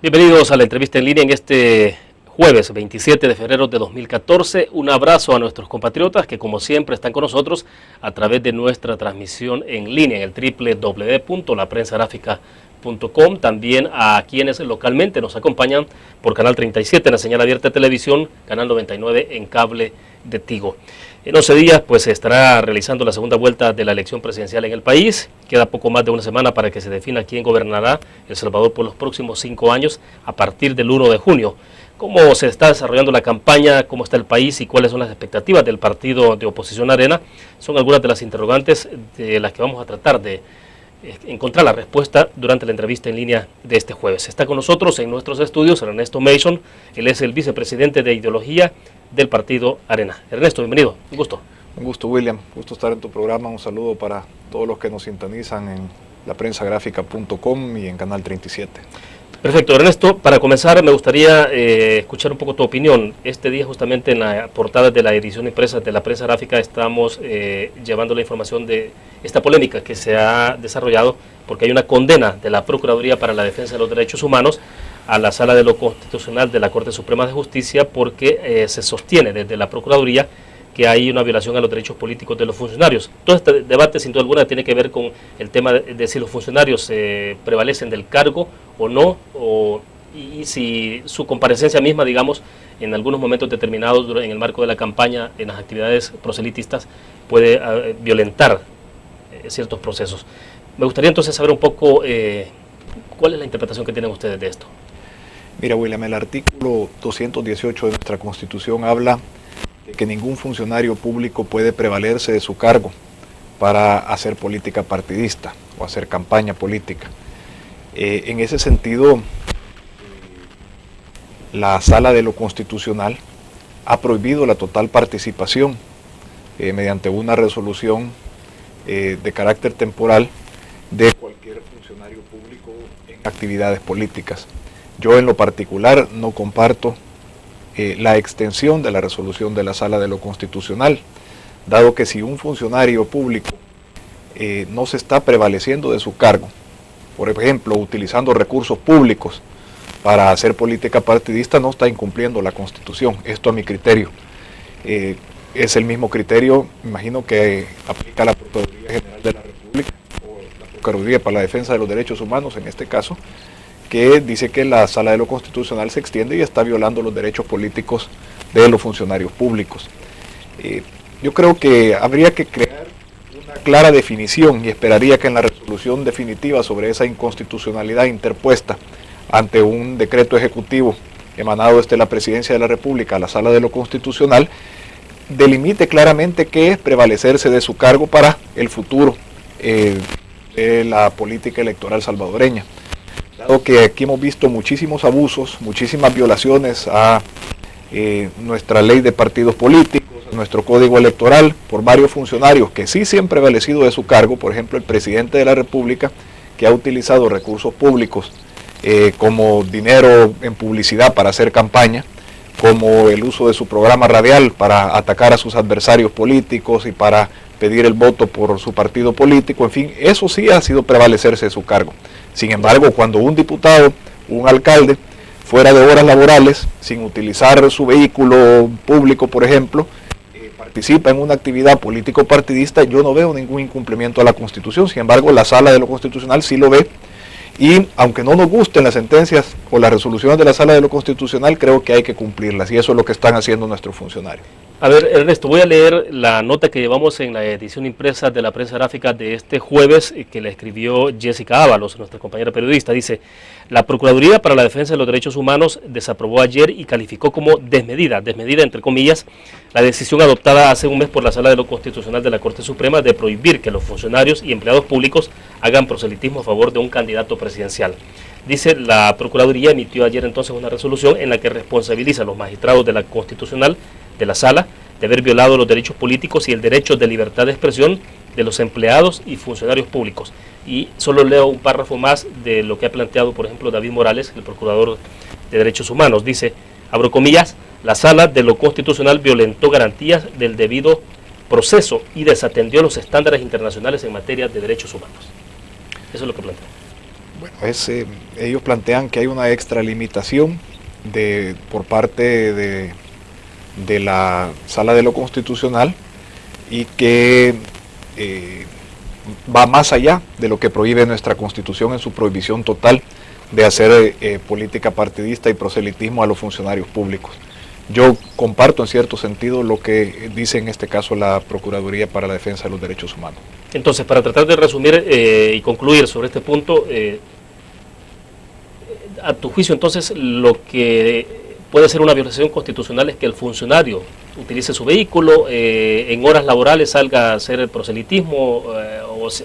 Bienvenidos a la entrevista en línea en este jueves 27 de febrero de 2014. Un abrazo a nuestros compatriotas que como siempre están con nosotros a través de nuestra transmisión en línea en el www.laprensagráfica.com. También a quienes localmente nos acompañan por Canal 37 en la señal abierta de televisión, Canal 99 en cable de Tigo. En 11 días pues se estará realizando la segunda vuelta de la elección presidencial en el país. Queda poco más de una semana para que se defina quién gobernará El Salvador por los próximos 5 años a partir del 1 de junio. ¿Cómo se está desarrollando la campaña? ¿Cómo está el país? ¿Y cuáles son las expectativas del partido de oposición Arena? Son algunas de las interrogantes de las que vamos a tratar de encontrar la respuesta durante la entrevista en línea de este jueves. Está con nosotros en nuestros estudios Ernesto Mason. Él es el vicepresidente de ideología del partido Arena. Ernesto, bienvenido. Un gusto. Un gusto, William. Gusto estar en tu programa. Un saludo para todos los que nos sintonizan en laprensagráfica.com y en Canal 37. Perfecto, Ernesto. Para comenzar, me gustaría escuchar un poco tu opinión. Este día, justamente en la portada de la edición impresa de la prensa gráfica, estamos llevando la información de esta polémica que se ha desarrollado porque hay una condena de la Procuraduría para la Defensa de los Derechos Humanos a la Sala de lo Constitucional de la Corte Suprema de Justicia porque se sostiene desde la Procuraduría que hay una violación a los derechos políticos de los funcionarios. Todo este debate, sin duda alguna, tiene que ver con el tema de si los funcionarios prevalecen del cargo o no, y si su comparecencia misma, digamos, en algunos momentos determinados en el marco de la campaña, en las actividades proselitistas, puede violentar ciertos procesos. Me gustaría entonces saber un poco cuál es la interpretación que tienen ustedes de esto. Mira, William, el artículo 218 de nuestra Constitución habla de que ningún funcionario público puede prevalerse de su cargo para hacer política partidista o hacer campaña política. En ese sentido, la Sala de lo Constitucional ha prohibido la total participación mediante una resolución de carácter temporal de cualquier funcionario público en actividades políticas. Yo en lo particular no comparto la extensión de la resolución de la Sala de lo Constitucional, dado que si un funcionario público no se está prevaleciendo de su cargo, por ejemplo, utilizando recursos públicos para hacer política partidista, no está incumpliendo la Constitución. Esto a mi criterio. Es el mismo criterio, imagino, que aplica la Procuraduría General de la República, o la Procuraduría para la Defensa de los Derechos Humanos en este caso, que dice que la Sala de lo Constitucional se extiende y está violando los derechos políticos de los funcionarios públicos. Yo creo que habría que crear una clara definición y esperaría que en la resolución definitiva sobre esa inconstitucionalidad interpuesta ante un decreto ejecutivo emanado desde la Presidencia de la República a la Sala de lo Constitucional, delimite claramente qué es prevalecerse de su cargo para el futuro de la política electoral salvadoreña. Dado que aquí hemos visto muchísimos abusos, muchísimas violaciones a nuestra ley de partidos políticos, a nuestro código electoral, por varios funcionarios que sí se han prevalecido de su cargo, por ejemplo el presidente de la República, que ha utilizado recursos públicos como dinero en publicidad para hacer campaña, como el uso de su programa radial para atacar a sus adversarios políticos y para pedir el voto por su partido político, en fin, eso sí ha sido prevalecerse de su cargo. Sin embargo, cuando un diputado, un alcalde, fuera de horas laborales, sin utilizar su vehículo público, por ejemplo, participa en una actividad político-partidista, yo no veo ningún incumplimiento a la Constitución. Sin embargo, la Sala de lo Constitucional sí lo ve, y aunque no nos gusten las sentencias o las resoluciones de la Sala de lo Constitucional, creo que hay que cumplirlas, y eso es lo que están haciendo nuestros funcionarios. A ver, Ernesto, voy a leer la nota que llevamos en la edición impresa de la prensa gráfica de este jueves, que la escribió Jessica Ábalos, nuestra compañera periodista. Dice: la Procuraduría para la Defensa de los Derechos Humanos desaprobó ayer y calificó como desmedida entre comillas, la decisión adoptada hace un mes por la Sala de lo Constitucional de la Corte Suprema de prohibir que los funcionarios y empleados públicos hagan proselitismo a favor de un candidato presidencial. Dice, la Procuraduría emitió ayer entonces una resolución en la que responsabiliza a los magistrados de la Constitucional de la Sala de haber violado los derechos políticos y el derecho de libertad de expresión de los empleados y funcionarios públicos. Y solo leo un párrafo más de lo que ha planteado, por ejemplo, David Morales, el Procurador de Derechos Humanos. Dice, abro comillas, la Sala de lo Constitucional violentó garantías del debido proceso y desatendió los estándares internacionales en materia de derechos humanos. Eso es lo que plantea. Bueno, Ellos plantean que hay una extralimitación por parte de la Sala de lo Constitucional y que va más allá de lo que prohíbe nuestra Constitución en su prohibición total de hacer política partidista y proselitismo a los funcionarios públicos. Yo comparto en cierto sentido lo que dice en este caso la Procuraduría para la Defensa de los Derechos Humanos. Entonces, para tratar de resumir y concluir sobre este punto, a tu juicio entonces lo que puede ser una violación constitucional es que el funcionario utilice su vehículo, en horas laborales salga a hacer el proselitismo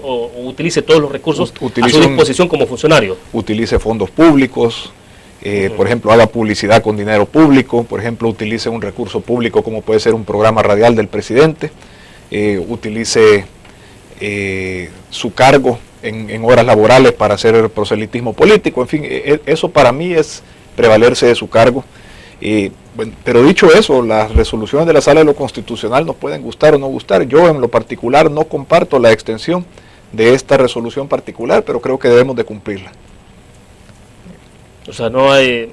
o utilice todos los recursos a su disposición como funcionario. Utilice fondos públicos, por ejemplo, haga publicidad con dinero público, por ejemplo, utilice un recurso público como puede ser un programa radial del presidente, utilice su cargo en horas laborales para hacer proselitismo político, en fin, eso para mí es prevalerse de su cargo. Bueno, pero dicho eso, las resoluciones de la Sala de lo Constitucional nos pueden gustar o no gustar. Yo en lo particular no comparto la extensión de esta resolución particular, pero creo que debemos de cumplirla. O sea, no hay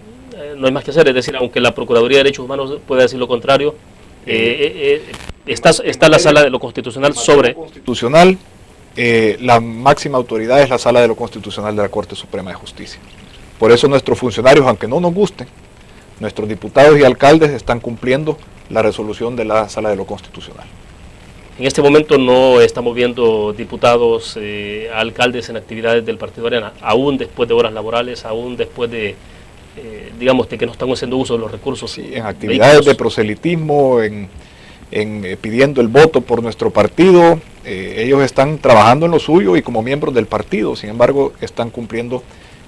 más que hacer, es decir, aunque la Procuraduría de Derechos Humanos pueda decir lo contrario, está la Sala de lo Constitucional sobre... Constitucional, la máxima autoridad es la Sala de lo Constitucional de la Corte Suprema de Justicia. Por eso nuestros funcionarios, aunque no nos gusten, nuestros diputados y alcaldes están cumpliendo la resolución de la Sala de lo Constitucional. En este momento no estamos viendo diputados, alcaldes en actividades del Partido Arena, aún después de horas laborales, aún después de, digamos, de que no están haciendo uso de los recursos. Sí, en actividades de proselitismo, pidiendo el voto por nuestro partido, ellos están trabajando en lo suyo y como miembros del partido, sin embargo, están cumpliendo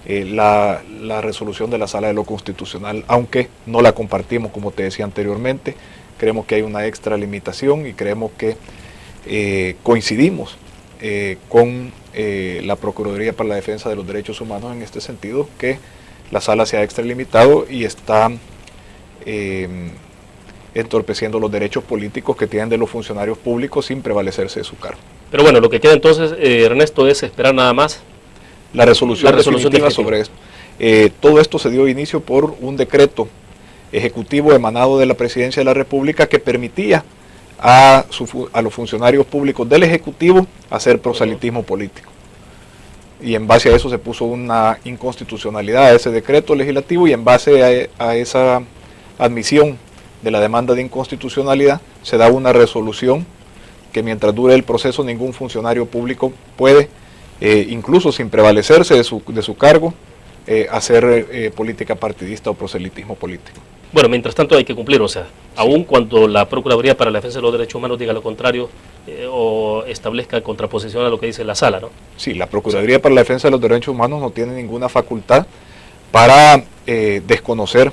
la resolución de la Sala de lo Constitucional, aunque no la compartimos, como te decía anteriormente. Creemos que hay una extralimitación y creemos que coincidimos con la Procuraduría para la Defensa de los Derechos Humanos en este sentido, que la Sala se ha extralimitado y está entorpeciendo los derechos políticos que tienen de los funcionarios públicos sin prevalecerse de su cargo. Pero bueno, lo que queda entonces, Ernesto, es esperar nada más la resolución definitiva sobre esto. Todo esto se dio inicio por un decreto ejecutivo emanado de la Presidencia de la República que permitía a los funcionarios públicos del Ejecutivo hacer proselitismo político. Y en base a eso se puso una inconstitucionalidad a ese decreto legislativo y en base a esa admisión de la demanda de inconstitucionalidad se da una resolución que mientras dure el proceso ningún funcionario público puede, incluso sin prevalecerse de su cargo, hacer política partidista o proselitismo político. Bueno, mientras tanto hay que cumplir, o sea, sí, aun cuando la Procuraduría para la Defensa de los Derechos Humanos diga lo contrario o establezca contraposición a lo que dice la Sala, ¿no? Sí, la Procuraduría para la Defensa de los Derechos Humanos no tiene ninguna facultad para desconocer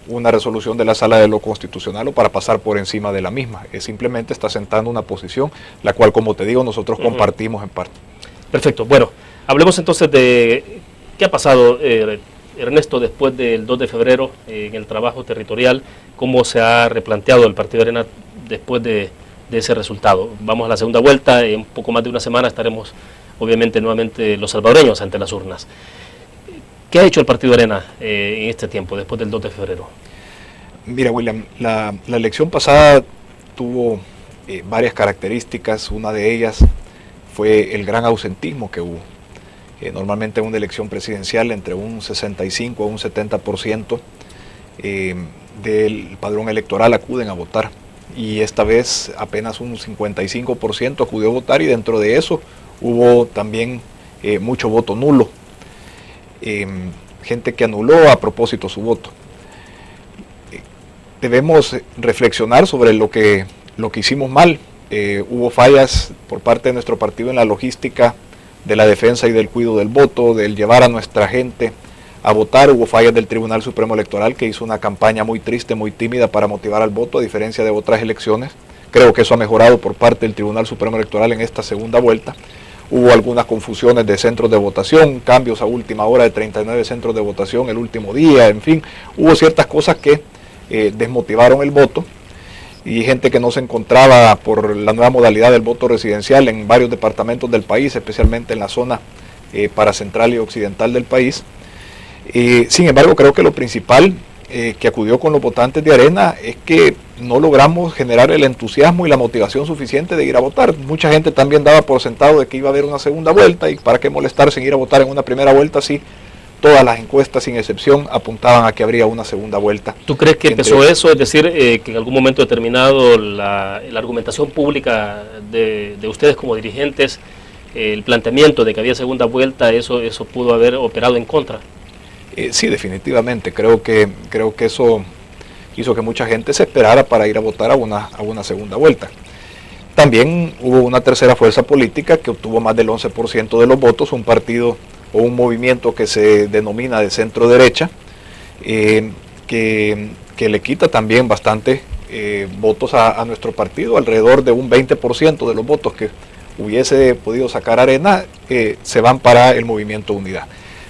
una resolución de la Sala de lo Constitucional o para pasar por encima de la misma. Simplemente está sentando una posición, la cual, como te digo, nosotros compartimos en parte. Perfecto. Bueno, hablemos entonces de qué ha pasado, Ernesto, después del 2 de febrero en el trabajo territorial, cómo se ha replanteado el Partido Arena después de ese resultado. Vamos a la segunda vuelta, en un poco más de una semana estaremos obviamente nuevamente los salvadoreños ante las urnas. ¿Qué ha hecho el Partido Arena en este tiempo, después del 2 de febrero? Mira, William, la elección pasada tuvo varias características. Una de ellas fue el gran ausentismo que hubo. Normalmente en una elección presidencial entre un 65 a un 70% del padrón electoral acuden a votar. Y esta vez apenas un 55% acudió a votar y dentro de eso hubo también mucho voto nulo. Gente que anuló a propósito su voto. Debemos reflexionar sobre lo que hicimos mal. Hubo fallas por parte de nuestro partido en la logística de la defensa y del cuidado del voto, del llevar a nuestra gente a votar. Hubo fallas del Tribunal Supremo Electoral, que hizo una campaña muy triste, muy tímida para motivar al voto, a diferencia de otras elecciones. Creo que eso ha mejorado por parte del Tribunal Supremo Electoral en esta segunda vuelta. Hubo algunas confusiones de centros de votación, cambios a última hora de 39 centros de votación el último día, en fin, hubo ciertas cosas que desmotivaron el voto. Y gente que no se encontraba por la nueva modalidad del voto residencial en varios departamentos del país, especialmente en la zona para central y occidental del país. Sin embargo, creo que lo principal que acudió con los votantes de Arena es que no logramos generar el entusiasmo y la motivación suficiente de ir a votar. Mucha gente también daba por sentado de que iba a haber una segunda vuelta, y para qué molestarse en ir a votar en una primera vuelta si todas las encuestas sin excepción apuntaban a que habría una segunda vuelta. ¿Tú crees que empezó eso? Es decir, que en algún momento determinado la argumentación pública de ustedes como dirigentes, el planteamiento de que había segunda vuelta, eso pudo haber operado en contra. Sí, definitivamente. Creo que eso hizo que mucha gente se esperara para ir a votar a una segunda vuelta. También hubo una tercera fuerza política que obtuvo más del 11% de los votos, un partido o un movimiento que se denomina de centro derecha, que le quita también bastante votos a nuestro partido. Alrededor de un 20% de los votos que hubiese podido sacar Arena se van para el movimiento Unidad.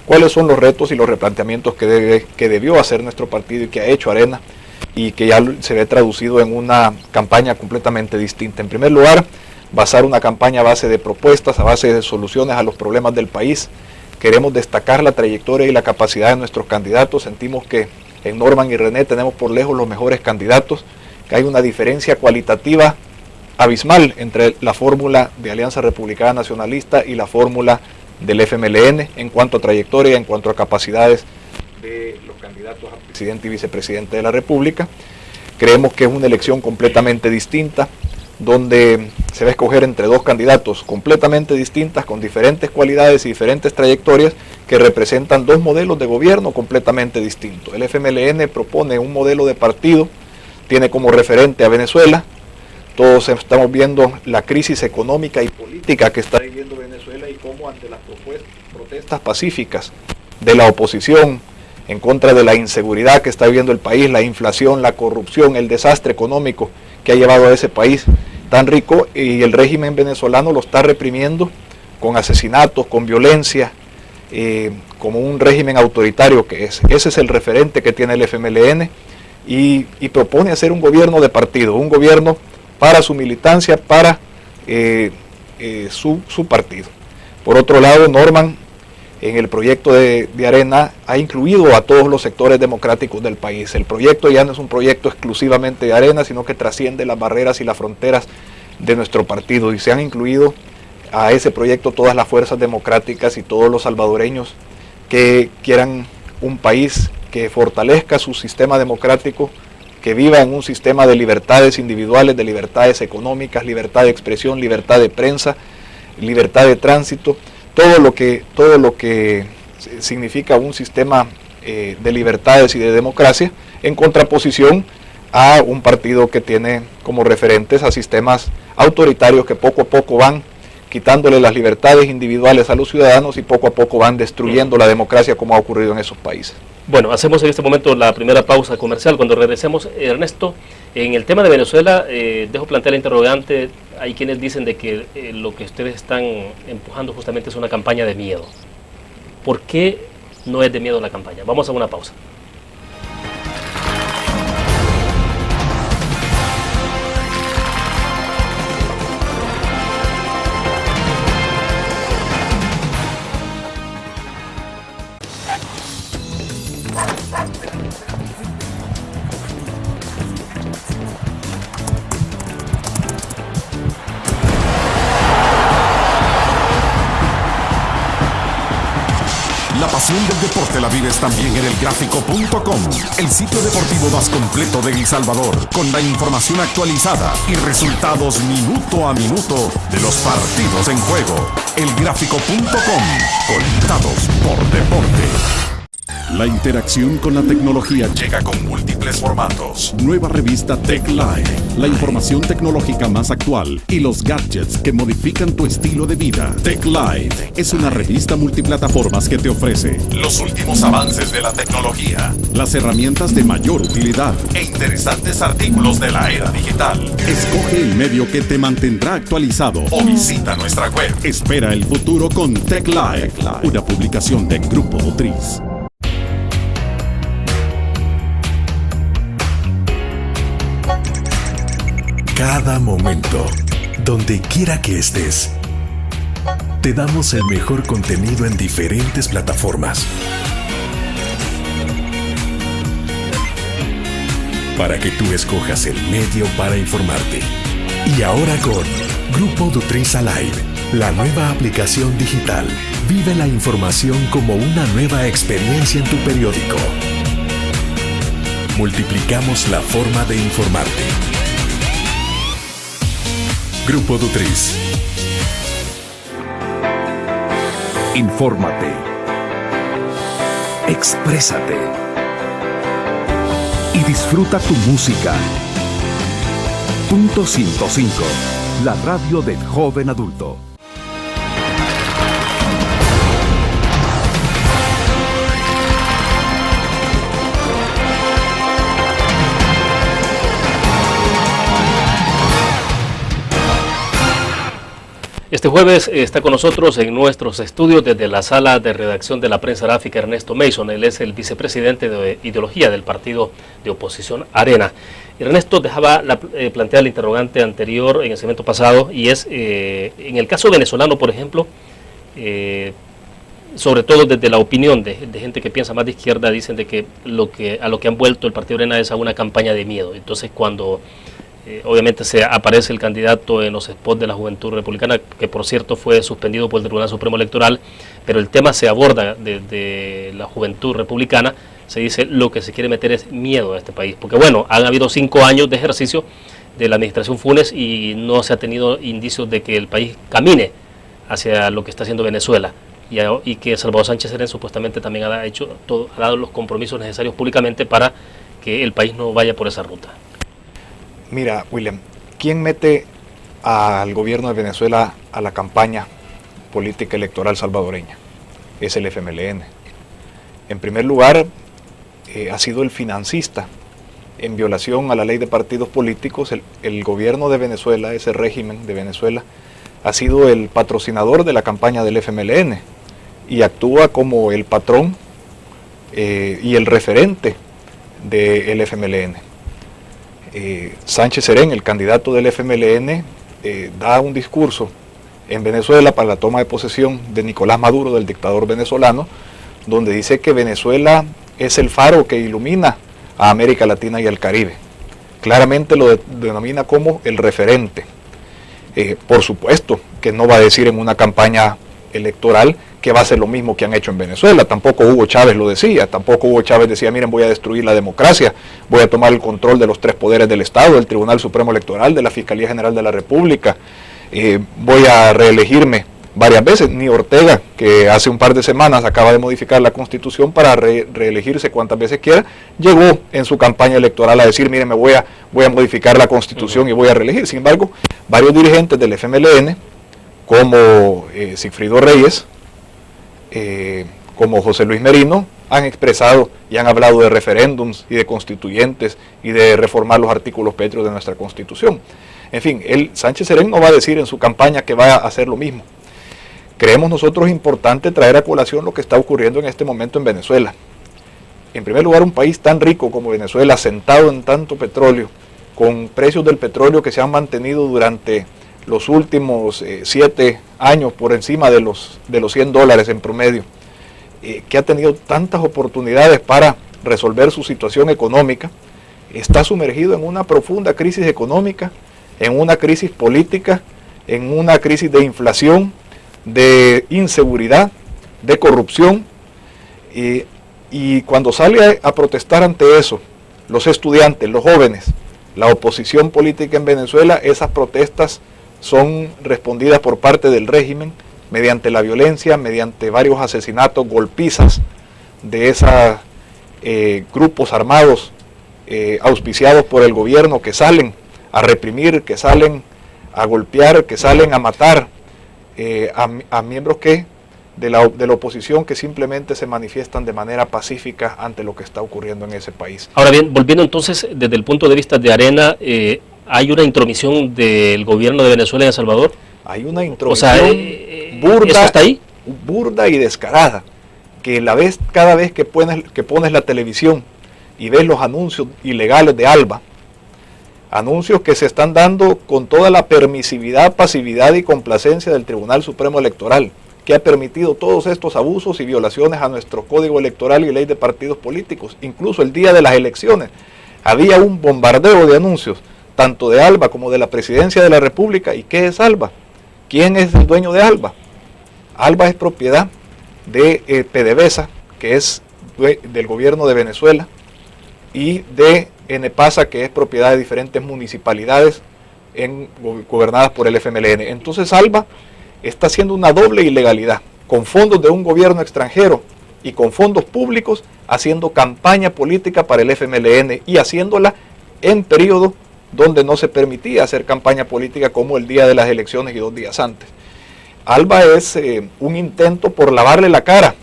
¿Cuáles son los retos y los replanteamientos que debió hacer nuestro partido y que ha hecho Arena, y que ya se ve traducido en una campaña completamente distinta? En primer lugar, basar una campaña a base de propuestas, a base de soluciones a los problemas del país. Queremos destacar la trayectoria y la capacidad de nuestros candidatos. Sentimos que en Norman y René tenemos por lejos los mejores candidatos, que hay una diferencia cualitativa abismal entre la fórmula de Alianza Republicana Nacionalista y la fórmula del FMLN en cuanto a trayectoria, en cuanto a capacidades de los candidatos a presidente y vicepresidente de la República. Creemos que es una elección completamente distinta, donde se va a escoger entre dos candidatos completamente distintas, con diferentes cualidades y diferentes trayectorias, que representan dos modelos de gobierno completamente distintos. El FMLN propone un modelo de partido, tiene como referente a Venezuela. Todos estamos viendo la crisis económica y política que está viviendo Venezuela, y cómo ante las protestas pacíficas de la oposición en contra de la inseguridad que está viviendo el país, la inflación, la corrupción, el desastre económico que ha llevado a ese país tan rico, y el régimen venezolano lo está reprimiendo con asesinatos, con violencia, como un régimen autoritario que es. Ese es el referente que tiene el FMLN, y propone hacer un gobierno de partido, un gobierno para su militancia, para su partido. Por otro lado, Norman, en el proyecto de Arena, ha incluido a todos los sectores democráticos del país. El proyecto ya no es un proyecto exclusivamente de Arena, sino que trasciende las barreras y las fronteras de nuestro partido, y se han incluido a ese proyecto todas las fuerzas democráticas y todos los salvadoreños que quieran un país que fortalezca su sistema democrático, que viva en un sistema de libertades individuales, de libertades económicas, libertad de expresión, libertad de prensa, libertad de tránsito, todo lo que significa un sistema de libertades y de democracia, en contraposición a un partido que tiene como referentes a sistemas autoritarios que poco a poco van quitándole las libertades individuales a los ciudadanos, y poco a poco van destruyendo la democracia, como ha ocurrido en esos países. Bueno, hacemos en este momento la primera pausa comercial. Cuando regresemos, Ernesto, en el tema de Venezuela, dejo plantear la interrogante. Hay quienes dicen de que lo que ustedes están empujando justamente es una campaña de miedo. ¿Por qué no es de miedo la campaña? Vamos a una pausa. La pasión del deporte la vives también en elgráfico.com, el sitio deportivo más completo de El Salvador, con la información actualizada y resultados minuto a minuto de los partidos en juego. Elgráfico.com, conectados por deporte. La interacción con la tecnología llega con múltiples formatos. Nueva revista Tech Live, la información tecnológica más actual y los gadgets que modifican tu estilo de vida. Tech Live es una revista multiplataformas que te ofrece los últimos avances de la tecnología, las herramientas de mayor utilidad e interesantes artículos de la era digital. Escoge el medio que te mantendrá actualizado o visita nuestra web. Espera el futuro con Tech Live, una publicación de Grupo Motriz. Cada momento, donde quiera que estés, te damos el mejor contenido en diferentes plataformas para que tú escojas el medio para informarte. Y ahora con Grupo Dutriza Live, la nueva aplicación digital. Vive la información como una nueva experiencia en tu periódico. Multiplicamos la forma de informarte. Grupo Dutriz. Infórmate. Exprésate. Y disfruta tu música. Punto 105. La radio del joven adulto. Este jueves está con nosotros en nuestros estudios desde la sala de redacción de la prensa gráfica Ernesto Mason. Él es el vicepresidente de ideología del partido de oposición Arena. Ernesto dejaba plantear la interrogante anterior en el segmento pasado, y es en el caso venezolano, por ejemplo, sobre todo desde la opinión de gente que piensa más de izquierda, dicen de que a lo que han vuelto el partido Arena es a una campaña de miedo. Entonces, cuando obviamente se aparece el candidato en los spots de la Juventud Republicana, que por cierto fue suspendido por el Tribunal Supremo Electoral, pero el tema se aborda desde la Juventud Republicana, se dice lo que se quiere meter es miedo a este país, porque bueno, han habido 5 años de ejercicio de la administración Funes y no se ha tenido indicios de que el país camine hacia lo que está haciendo Venezuela, y que Salvador Sánchez Serén supuestamente también ha dado los compromisos necesarios públicamente para que el país no vaya por esa ruta. Mira, William, ¿quién mete al gobierno de Venezuela a la campaña política electoral salvadoreña? Es el FMLN. En primer lugar, ha sido el financista. En violación a la ley de partidos políticos, el gobierno de Venezuela, ese régimen de Venezuela, ha sido el patrocinador de la campaña del FMLN y actúa como el patrón y el referente del FMLN. Sánchez Serén, el candidato del FMLN, da un discurso en Venezuela para la toma de posesión de Nicolás Maduro, del dictador venezolano, donde dice que Venezuela es el faro que ilumina a América Latina y al Caribe. Claramente lo denomina como el referente. Por supuesto que no va a decir en una campaña electoral que va a ser lo mismo que han hecho en Venezuela. Tampoco Hugo Chávez lo decía. Tampoco Hugo Chávez decía, miren, voy a destruir la democracia, voy a tomar el control de los 3 poderes del Estado, del Tribunal Supremo Electoral, de la Fiscalía General de la República, voy a reelegirme varias veces. Ni Ortega, que hace un par de semanas acaba de modificar la Constitución para reelegirse cuantas veces quiera, llegó en su campaña electoral a decir, miren, voy a modificar la Constitución y voy a reelegir. Sin embargo, varios dirigentes del FMLN, como Sigfrido Reyes, como José Luis Merino, han expresado y han hablado de referéndums y de constituyentes y de reformar los artículos pétreos de nuestra Constitución. En fin, Sánchez Serén no va a decir en su campaña que va a hacer lo mismo. Creemos nosotros importante traer a colación lo que está ocurriendo en este momento en Venezuela. En primer lugar, un país tan rico como Venezuela, sentado en tanto petróleo, con precios del petróleo que se han mantenido durante los últimos 7 años por encima de los $100 en promedio, que ha tenido tantas oportunidades para resolver su situación económica, está sumergido en una profunda crisis económica, en una crisis política, en una crisis de inflación, de inseguridad, de corrupción, y cuando sale a protestar ante eso, los estudiantes, los jóvenes, la oposición política en Venezuela, esas protestas son respondidas por parte del régimen mediante la violencia, mediante varios asesinatos, golpizas de esos grupos armados auspiciados por el gobierno, que salen a reprimir, que salen a golpear, que salen a matar a miembros de la oposición, que simplemente se manifiestan de manera pacífica ante lo que está ocurriendo en ese país. Ahora bien, volviendo entonces desde el punto de vista de Arena, ¿hay una intromisión del gobierno de Venezuela en El Salvador? Hay una intromisión burda, ¿eso está ahí? Burda y descarada, que cada vez que pones la televisión y ves los anuncios ilegales de Alba, Anuncios que se están dando con toda la permisividad, pasividad y complacencia del Tribunal Supremo Electoral, que ha permitido todos estos abusos y violaciones a nuestro Código Electoral y Ley de Partidos Políticos. Incluso el día de las elecciones había un bombardeo de anuncios, tanto de ALBA como de la Presidencia de la República. ¿Y qué es ALBA? ¿Quién es el dueño de ALBA? ALBA es propiedad de PDVSA, que es del gobierno de Venezuela, y de NPASA, que es propiedad de diferentes municipalidades gobernadas por el FMLN. Entonces ALBA está haciendo una doble ilegalidad, con fondos de un gobierno extranjero y con fondos públicos, haciendo campaña política para el FMLN y haciéndola en periodo donde no se permitía hacer campaña política, como el día de las elecciones y 2 días antes. ALBA es un intento por lavarle la cara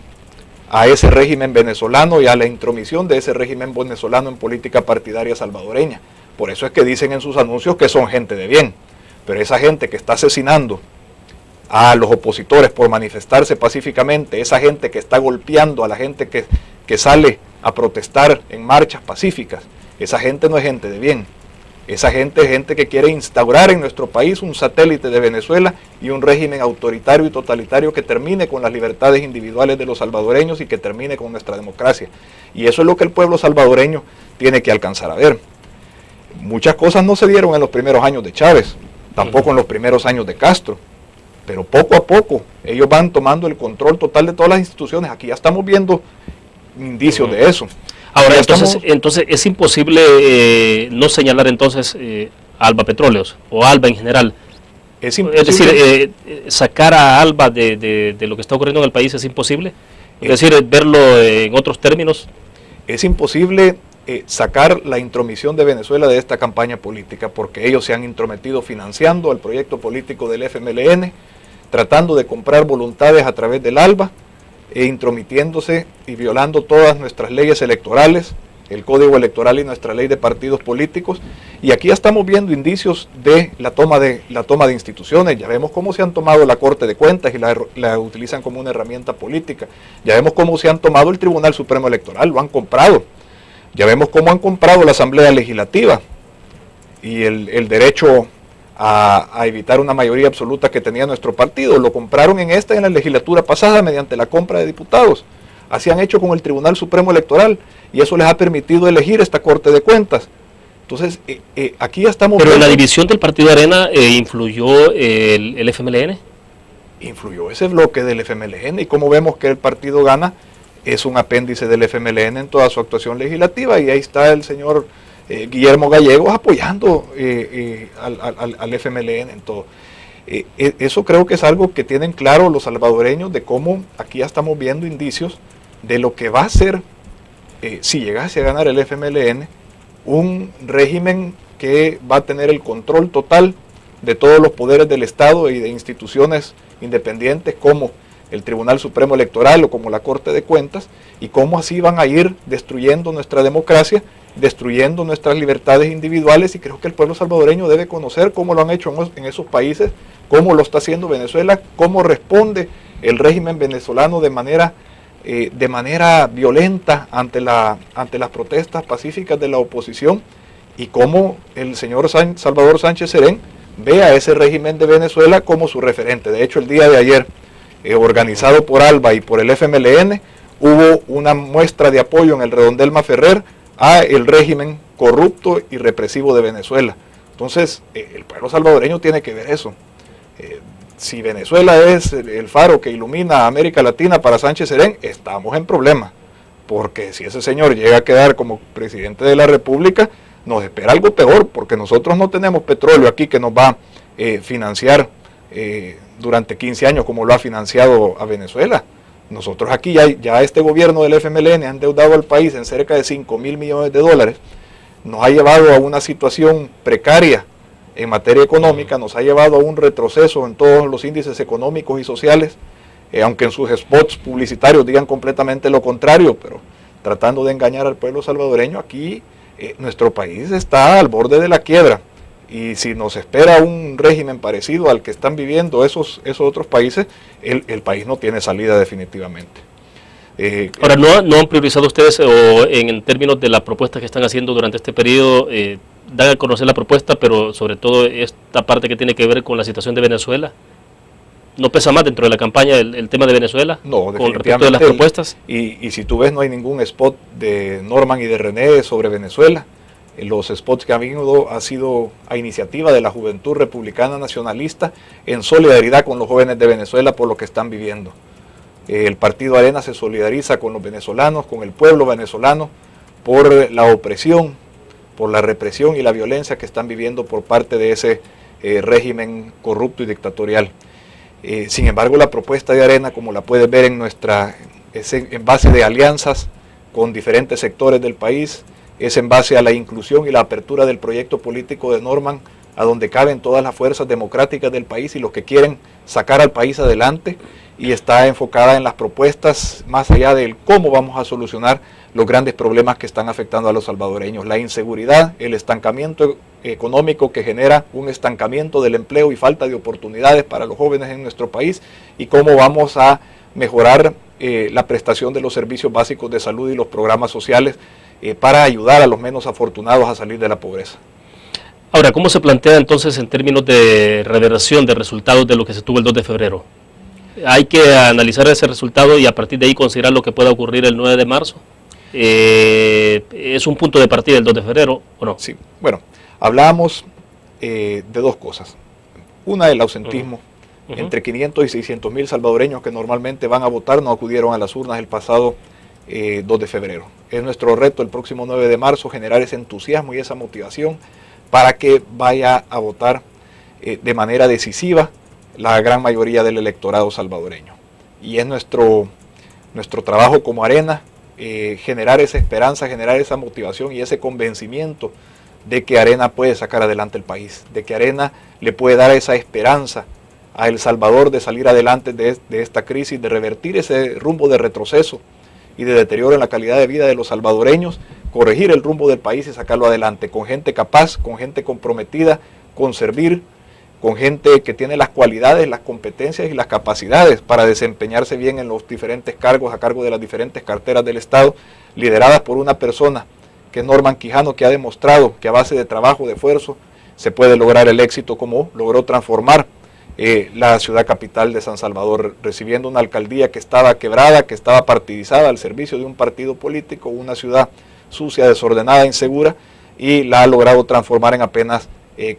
a ese régimen venezolano y a la intromisión de ese régimen venezolano en política partidaria salvadoreña. Por eso es que dicen en sus anuncios que son gente de bien, pero esa gente que está asesinando a los opositores por manifestarse pacíficamente, esa gente que está golpeando a la gente que sale a protestar en marchas pacíficas, esa gente no es gente de bien. Esa gente es gente que quiere instaurar en nuestro país un satélite de Venezuela y un régimen autoritario y totalitario que termine con las libertades individuales de los salvadoreños y que termine con nuestra democracia. Y eso es lo que el pueblo salvadoreño tiene que alcanzar a ver. Muchas cosas no se dieron en los primeros años de Chávez, tampoco en los primeros años de Castro, pero poco a poco ellos van tomando el control total de todas las instituciones. Aquí ya estamos viendo indicios de eso. Ahora, entonces es imposible no señalar entonces ALBA Petróleos o ALBA en general. Es decir, sacar a ALBA de lo que está ocurriendo en el país es imposible. Es decir, verlo en otros términos. Es imposible sacar la intromisión de Venezuela de esta campaña política, porque ellos se han intrometido financiando el proyecto político del FMLN, tratando de comprar voluntades a través del ALBA, e intromitiéndose y violando todas nuestras leyes electorales, el Código Electoral y nuestra ley de partidos políticos. Y aquí ya estamos viendo indicios de la toma de instituciones. Ya vemos cómo se han tomado la Corte de Cuentas y la utilizan como una herramienta política. Ya vemos cómo se han tomado el Tribunal Supremo Electoral, lo han comprado. Ya vemos cómo han comprado la Asamblea Legislativa y el derecho a evitar una mayoría absoluta que tenía nuestro partido. Lo compraron en esta y en la legislatura pasada mediante la compra de diputados. Así han hecho con el Tribunal Supremo Electoral y eso les ha permitido elegir esta Corte de Cuentas. Entonces, aquí ya estamos... Pero en la división del Partido Arena ¿influyó el FMLN? Influyó ese bloque del FMLN, y como vemos que el partido gana, es un apéndice del FMLN en toda su actuación legislativa, y ahí está el señor Guillermo Gallegos apoyando al FMLN en todo. Eso creo que es algo que tienen claro los salvadoreños, de cómo aquí ya estamos viendo indicios de lo que va a ser, si llegase a ganar el FMLN, un régimen que va a tener el control total de todos los poderes del Estado y de instituciones independientes como el Tribunal Supremo Electoral o como la Corte de Cuentas, y cómo así van a ir destruyendo nuestra democracia, destruyendo nuestras libertades individuales. Y creo que el pueblo salvadoreño debe conocer cómo lo han hecho en esos países, cómo lo está haciendo Venezuela, cómo responde el régimen venezolano de manera violenta ante las protestas pacíficas de la oposición, y cómo el señor Salvador Sánchez Serén ve a ese régimen de Venezuela como su referente. De hecho, el día de ayer, organizado por ALBA y por el FMLN, hubo una muestra de apoyo en el Redondel Maferrer a el régimen corrupto y represivo de Venezuela. Entonces, el pueblo salvadoreño tiene que ver eso. Si Venezuela es el faro que ilumina a América Latina para Sánchez Serén, estamos en problemas, porque si ese señor llega a quedar como presidente de la República, nos espera algo peor, porque nosotros no tenemos petróleo aquí que nos va a financiar durante 15 años como lo ha financiado a Venezuela. Nosotros aquí ya este gobierno del FMLN ha endeudado al país en cerca de 5.000 millones de dólares, nos ha llevado a una situación precaria en materia económica, nos ha llevado a un retroceso en todos los índices económicos y sociales, aunque en sus spots publicitarios digan completamente lo contrario, pero tratando de engañar al pueblo salvadoreño. Aquí nuestro país está al borde de la quiebra, y si nos espera un régimen parecido al que están viviendo esos otros países, el país no tiene salida definitivamente. Ahora, ¿no han priorizado ustedes, o en términos de la propuesta que están haciendo durante este periodo, dan a conocer la propuesta, pero sobre todo esta parte que tiene que ver con la situación de Venezuela. ¿No pesa más dentro de la campaña el tema de Venezuela? No, con respecto a las propuestas. Y si tú ves, no hay ningún spot de Norman y de René sobre Venezuela. Los spots que han venido ha sido a iniciativa de la Juventud Republicana Nacionalista en solidaridad con los jóvenes de Venezuela por lo que están viviendo. El Partido Arena se solidariza con los venezolanos, con el pueblo venezolano, por la opresión, por la represión y la violencia que están viviendo por parte de ese régimen corrupto y dictatorial. Sin embargo, la propuesta de Arena, como la puedes ver es en base de alianzas con diferentes sectores del país, es en base a la inclusión y la apertura del proyecto político de Norman, a donde caben todas las fuerzas democráticas del país y los que quieren sacar al país adelante, y está enfocada en las propuestas más allá del cómo vamos a solucionar los grandes problemas que están afectando a los salvadoreños: la inseguridad, el estancamiento económico que genera un estancamiento del empleo y falta de oportunidades para los jóvenes en nuestro país, y cómo vamos a mejorar la prestación de los servicios básicos de salud y los programas sociales para ayudar a los menos afortunados a salir de la pobreza. Ahora, ¿cómo se plantea entonces en términos de reversión de resultados de lo que se tuvo el 2 de febrero? ¿Hay que analizar ese resultado y a partir de ahí considerar lo que pueda ocurrir el 9 de marzo? ¿Es un punto de partida el 2 de febrero o no? Sí, bueno, hablábamos de dos cosas. Una, el ausentismo. Entre 500 y 600 mil salvadoreños que normalmente van a votar no acudieron a las urnas el pasado 2 de febrero. Es nuestro reto el próximo 9 de marzo generar ese entusiasmo y esa motivación para que vaya a votar de manera decisiva la gran mayoría del electorado salvadoreño. Y es nuestro trabajo como Arena generar esa esperanza, generar esa motivación y ese convencimiento de que Arena puede sacar adelante el país, de que Arena le puede dar esa esperanza a El Salvador de salir adelante de esta crisis, de revertir ese rumbo de retroceso y de deterioro en la calidad de vida de los salvadoreños, corregir el rumbo del país y sacarlo adelante con gente capaz, con gente comprometida, con servir, con gente que tiene las cualidades, las competencias y las capacidades para desempeñarse bien en los diferentes cargos a cargo de las diferentes carteras del Estado, lideradas por una persona que es Norman Quijano, que ha demostrado que a base de trabajo, de esfuerzo, se puede lograr el éxito como logró transformar la ciudad capital de San Salvador, recibiendo una alcaldía que estaba quebrada, que estaba partidizada al servicio de un partido político, una ciudad sucia, desordenada, insegura, y la ha logrado transformar en apenas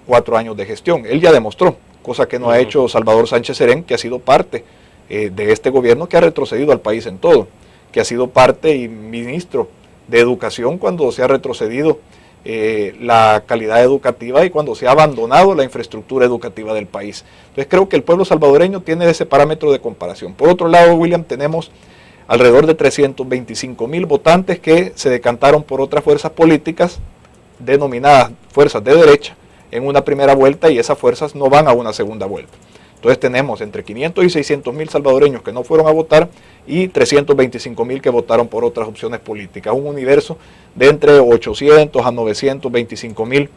4 años de gestión. Él ya demostró, cosa que no ha hecho Salvador Sánchez Serén, que ha sido parte de este gobierno que ha retrocedido al país en todo, que ha sido parte y ministro de Educación cuando se ha retrocedido la calidad educativa y cuando se ha abandonado la infraestructura educativa del país. Entonces creo que el pueblo salvadoreño tiene ese parámetro de comparación. Por otro lado, William, tenemos alrededor de 325 mil votantes que se decantaron por otras fuerzas políticas denominadas fuerzas de derecha en una primera vuelta, y esas fuerzas no van a una segunda vuelta. Entonces tenemos entre 500 y 600 mil salvadoreños que no fueron a votar y 325 mil que votaron por otras opciones políticas. Un universo de entre 800 a 925 mil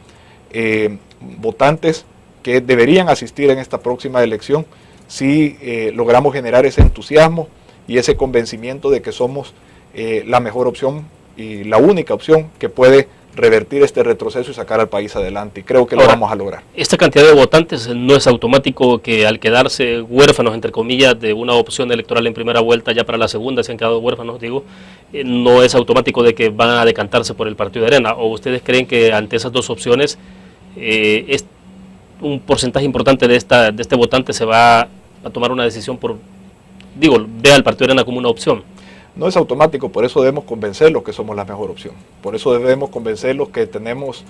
votantes que deberían asistir en esta próxima elección si logramos generar ese entusiasmo y ese convencimiento de que somos la mejor opción y la única opción que puede revertir este retroceso y sacar al país adelante, y creo que lo vamos a lograr. Esta cantidad de votantes no es automático que al quedarse huérfanos, entre comillas, de una opción electoral en primera vuelta, ya para la segunda se han quedado huérfanos, digo, no es automático de que van a decantarse por el partido de Arena. ¿O ustedes creen que ante esas dos opciones es un porcentaje importante de este votante se va a tomar una decisión ve al partido de Arena como una opción? No es automático, por eso debemos convencerlos que somos la mejor opción. Por eso debemos convencerlos que tenemos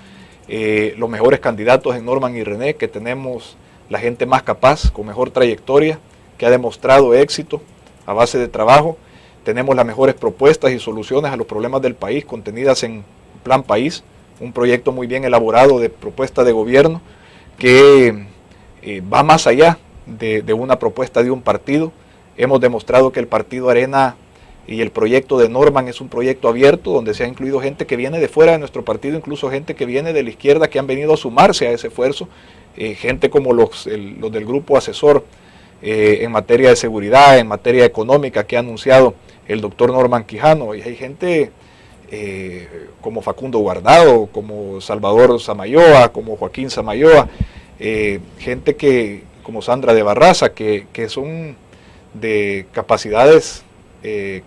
los mejores candidatos en Norman y René, que tenemos la gente más capaz, con mejor trayectoria, que ha demostrado éxito a base de trabajo. Tenemos las mejores propuestas y soluciones a los problemas del país contenidas en Plan País, un proyecto muy bien elaborado de propuesta de gobierno que va más allá de una propuesta de un partido. Hemos demostrado que el Partido Arena y el proyecto de Norman es un proyecto abierto donde se ha incluido gente que viene de fuera de nuestro partido, incluso gente que viene de la izquierda que han venido a sumarse a ese esfuerzo, gente como los del grupo asesor en materia de seguridad, en materia económica que ha anunciado el doctor Norman Quijano, y hay gente como Facundo Guardado, como Salvador Samayoa, como Joaquín Samayoa, gente como Sandra de Barraza, que son de capacidades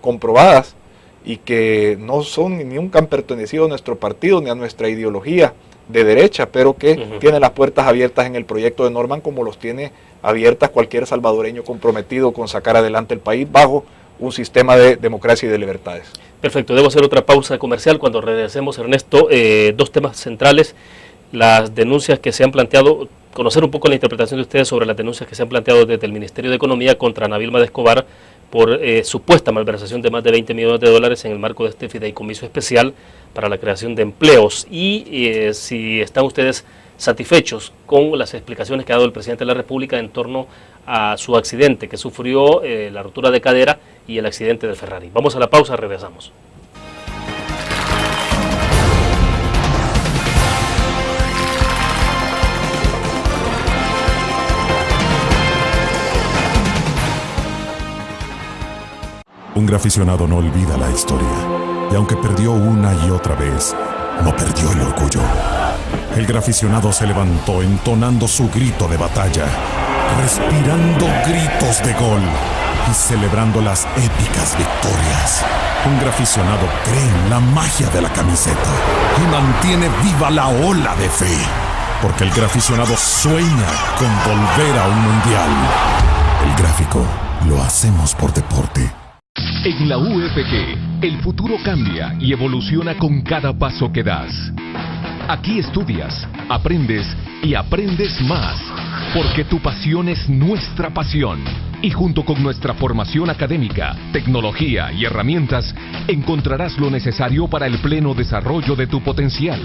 comprobadas y que no son ni nunca han pertenecido a nuestro partido ni a nuestra ideología de derecha, pero que tienen las puertas abiertas en el proyecto de Norman, como los tiene abiertas cualquier salvadoreño comprometido con sacar adelante el país bajo un sistema de democracia y de libertades. Perfecto, debo hacer otra pausa comercial. Cuando regresemos, Ernesto, dos temas centrales: las denuncias que se han planteado, conocer un poco la interpretación de ustedes sobre las denuncias que se han planteado desde el Ministerio de Economía contra Ana Vilma de Escobar por supuesta malversación de más de 20 millones de dólares en el marco de este fideicomiso especial para la creación de empleos, y si están ustedes satisfechos con las explicaciones que ha dado el presidente de la República en torno a su accidente que sufrió, la rotura de cadera y el accidente del Ferrari. Vamos a la pausa, regresamos. Un graficionado no olvida la historia, y aunque perdió una y otra vez, no perdió el orgullo. El graficionado se levantó entonando su grito de batalla, respirando gritos de gol y celebrando las épicas victorias. Un graficionado cree en la magia de la camiseta y mantiene viva la ola de fe, porque el graficionado sueña con volver a un mundial. El gráfico lo hacemos por deporte. En la UFG, el futuro cambia y evoluciona con cada paso que das. Aquí estudias, aprendes y aprendes más, porque tu pasión es nuestra pasión. Y junto con nuestra formación académica, tecnología y herramientas, encontrarás lo necesario para el pleno desarrollo de tu potencial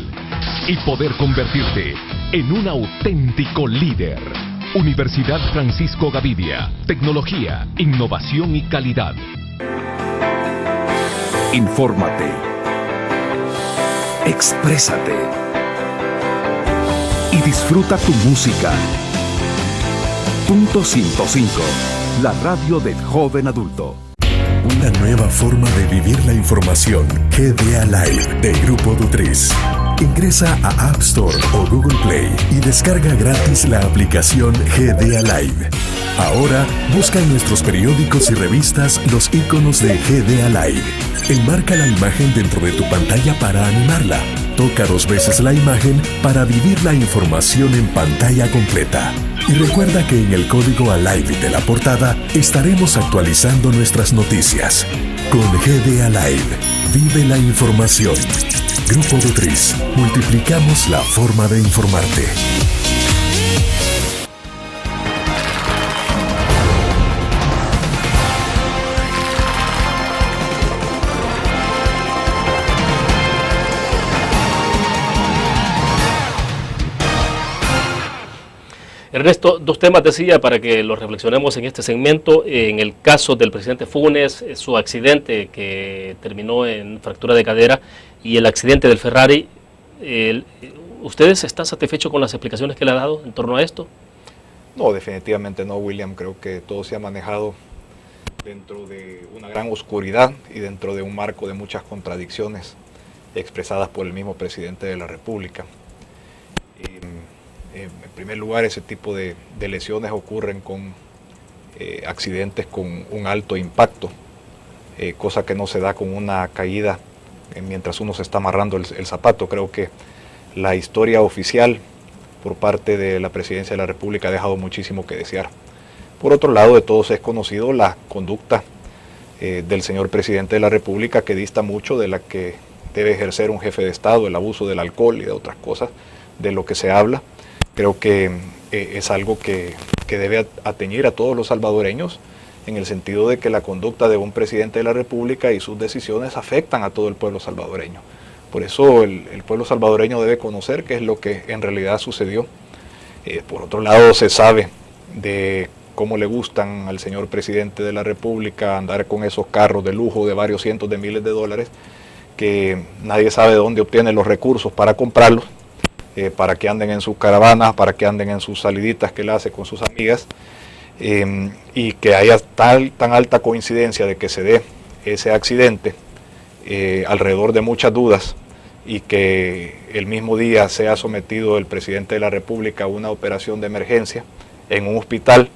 y poder convertirte en un auténtico líder. Universidad Francisco Gavidia, tecnología, innovación y calidad. Infórmate. Exprésate. Y disfruta tu música. Punto 105. La radio del joven adulto. Una nueva forma de vivir la información. GDA Live de Grupo Dutriz. Ingresa a App Store o Google Play y descarga gratis la aplicación GDA Live. Ahora busca en nuestros periódicos y revistas los iconos de GDA Live. Enmarca la imagen dentro de tu pantalla para animarla. Toca 2 veces la imagen para vivir la información en pantalla completa. Y recuerda que en el código ALIVE de la portada estaremos actualizando nuestras noticias. Con GDA Live, vive la información. Grupo Dutriz, multiplicamos la forma de informarte. Ernesto, dos temas decía para que los reflexionemos en este segmento. En el caso del presidente Funes, su accidente que terminó en fractura de cadera y el accidente del Ferrari, ¿ustedes están satisfechos con las explicaciones que le ha dado en torno a esto? No, definitivamente no, William. Creo que todo se ha manejado dentro de una gran oscuridad y dentro de un marco de muchas contradicciones expresadas por el mismo presidente de la República. En primer lugar, ese tipo de lesiones ocurren con accidentes con un alto impacto, cosa que no se da con una caída mientras uno se está amarrando el zapato. Creo que la historia oficial por parte de la Presidencia de la República ha dejado muchísimo que desear. Por otro lado, de todos es conocido la conducta del señor Presidente de la República, que dista mucho de la que debe ejercer un jefe de Estado, el abuso del alcohol y de otras cosas de lo que se habla. Creo que es algo que debe atañer a todos los salvadoreños, en el sentido de que la conducta de un presidente de la República y sus decisiones afectan a todo el pueblo salvadoreño. Por eso el pueblo salvadoreño debe conocer qué es lo que en realidad sucedió. Por otro lado, se sabe de cómo le gustan al señor presidente de la República andar con esos carros de lujo de varios cientos de miles de dólares, que nadie sabe de dónde obtiene los recursos para comprarlos, para que anden en sus caravanas, para que anden en sus saliditas que él hace con sus amigas, y que haya tan alta coincidencia de que se dé ese accidente alrededor de muchas dudas, y que el mismo día sea sometido el presidente de la República a una operación de emergencia en un hospital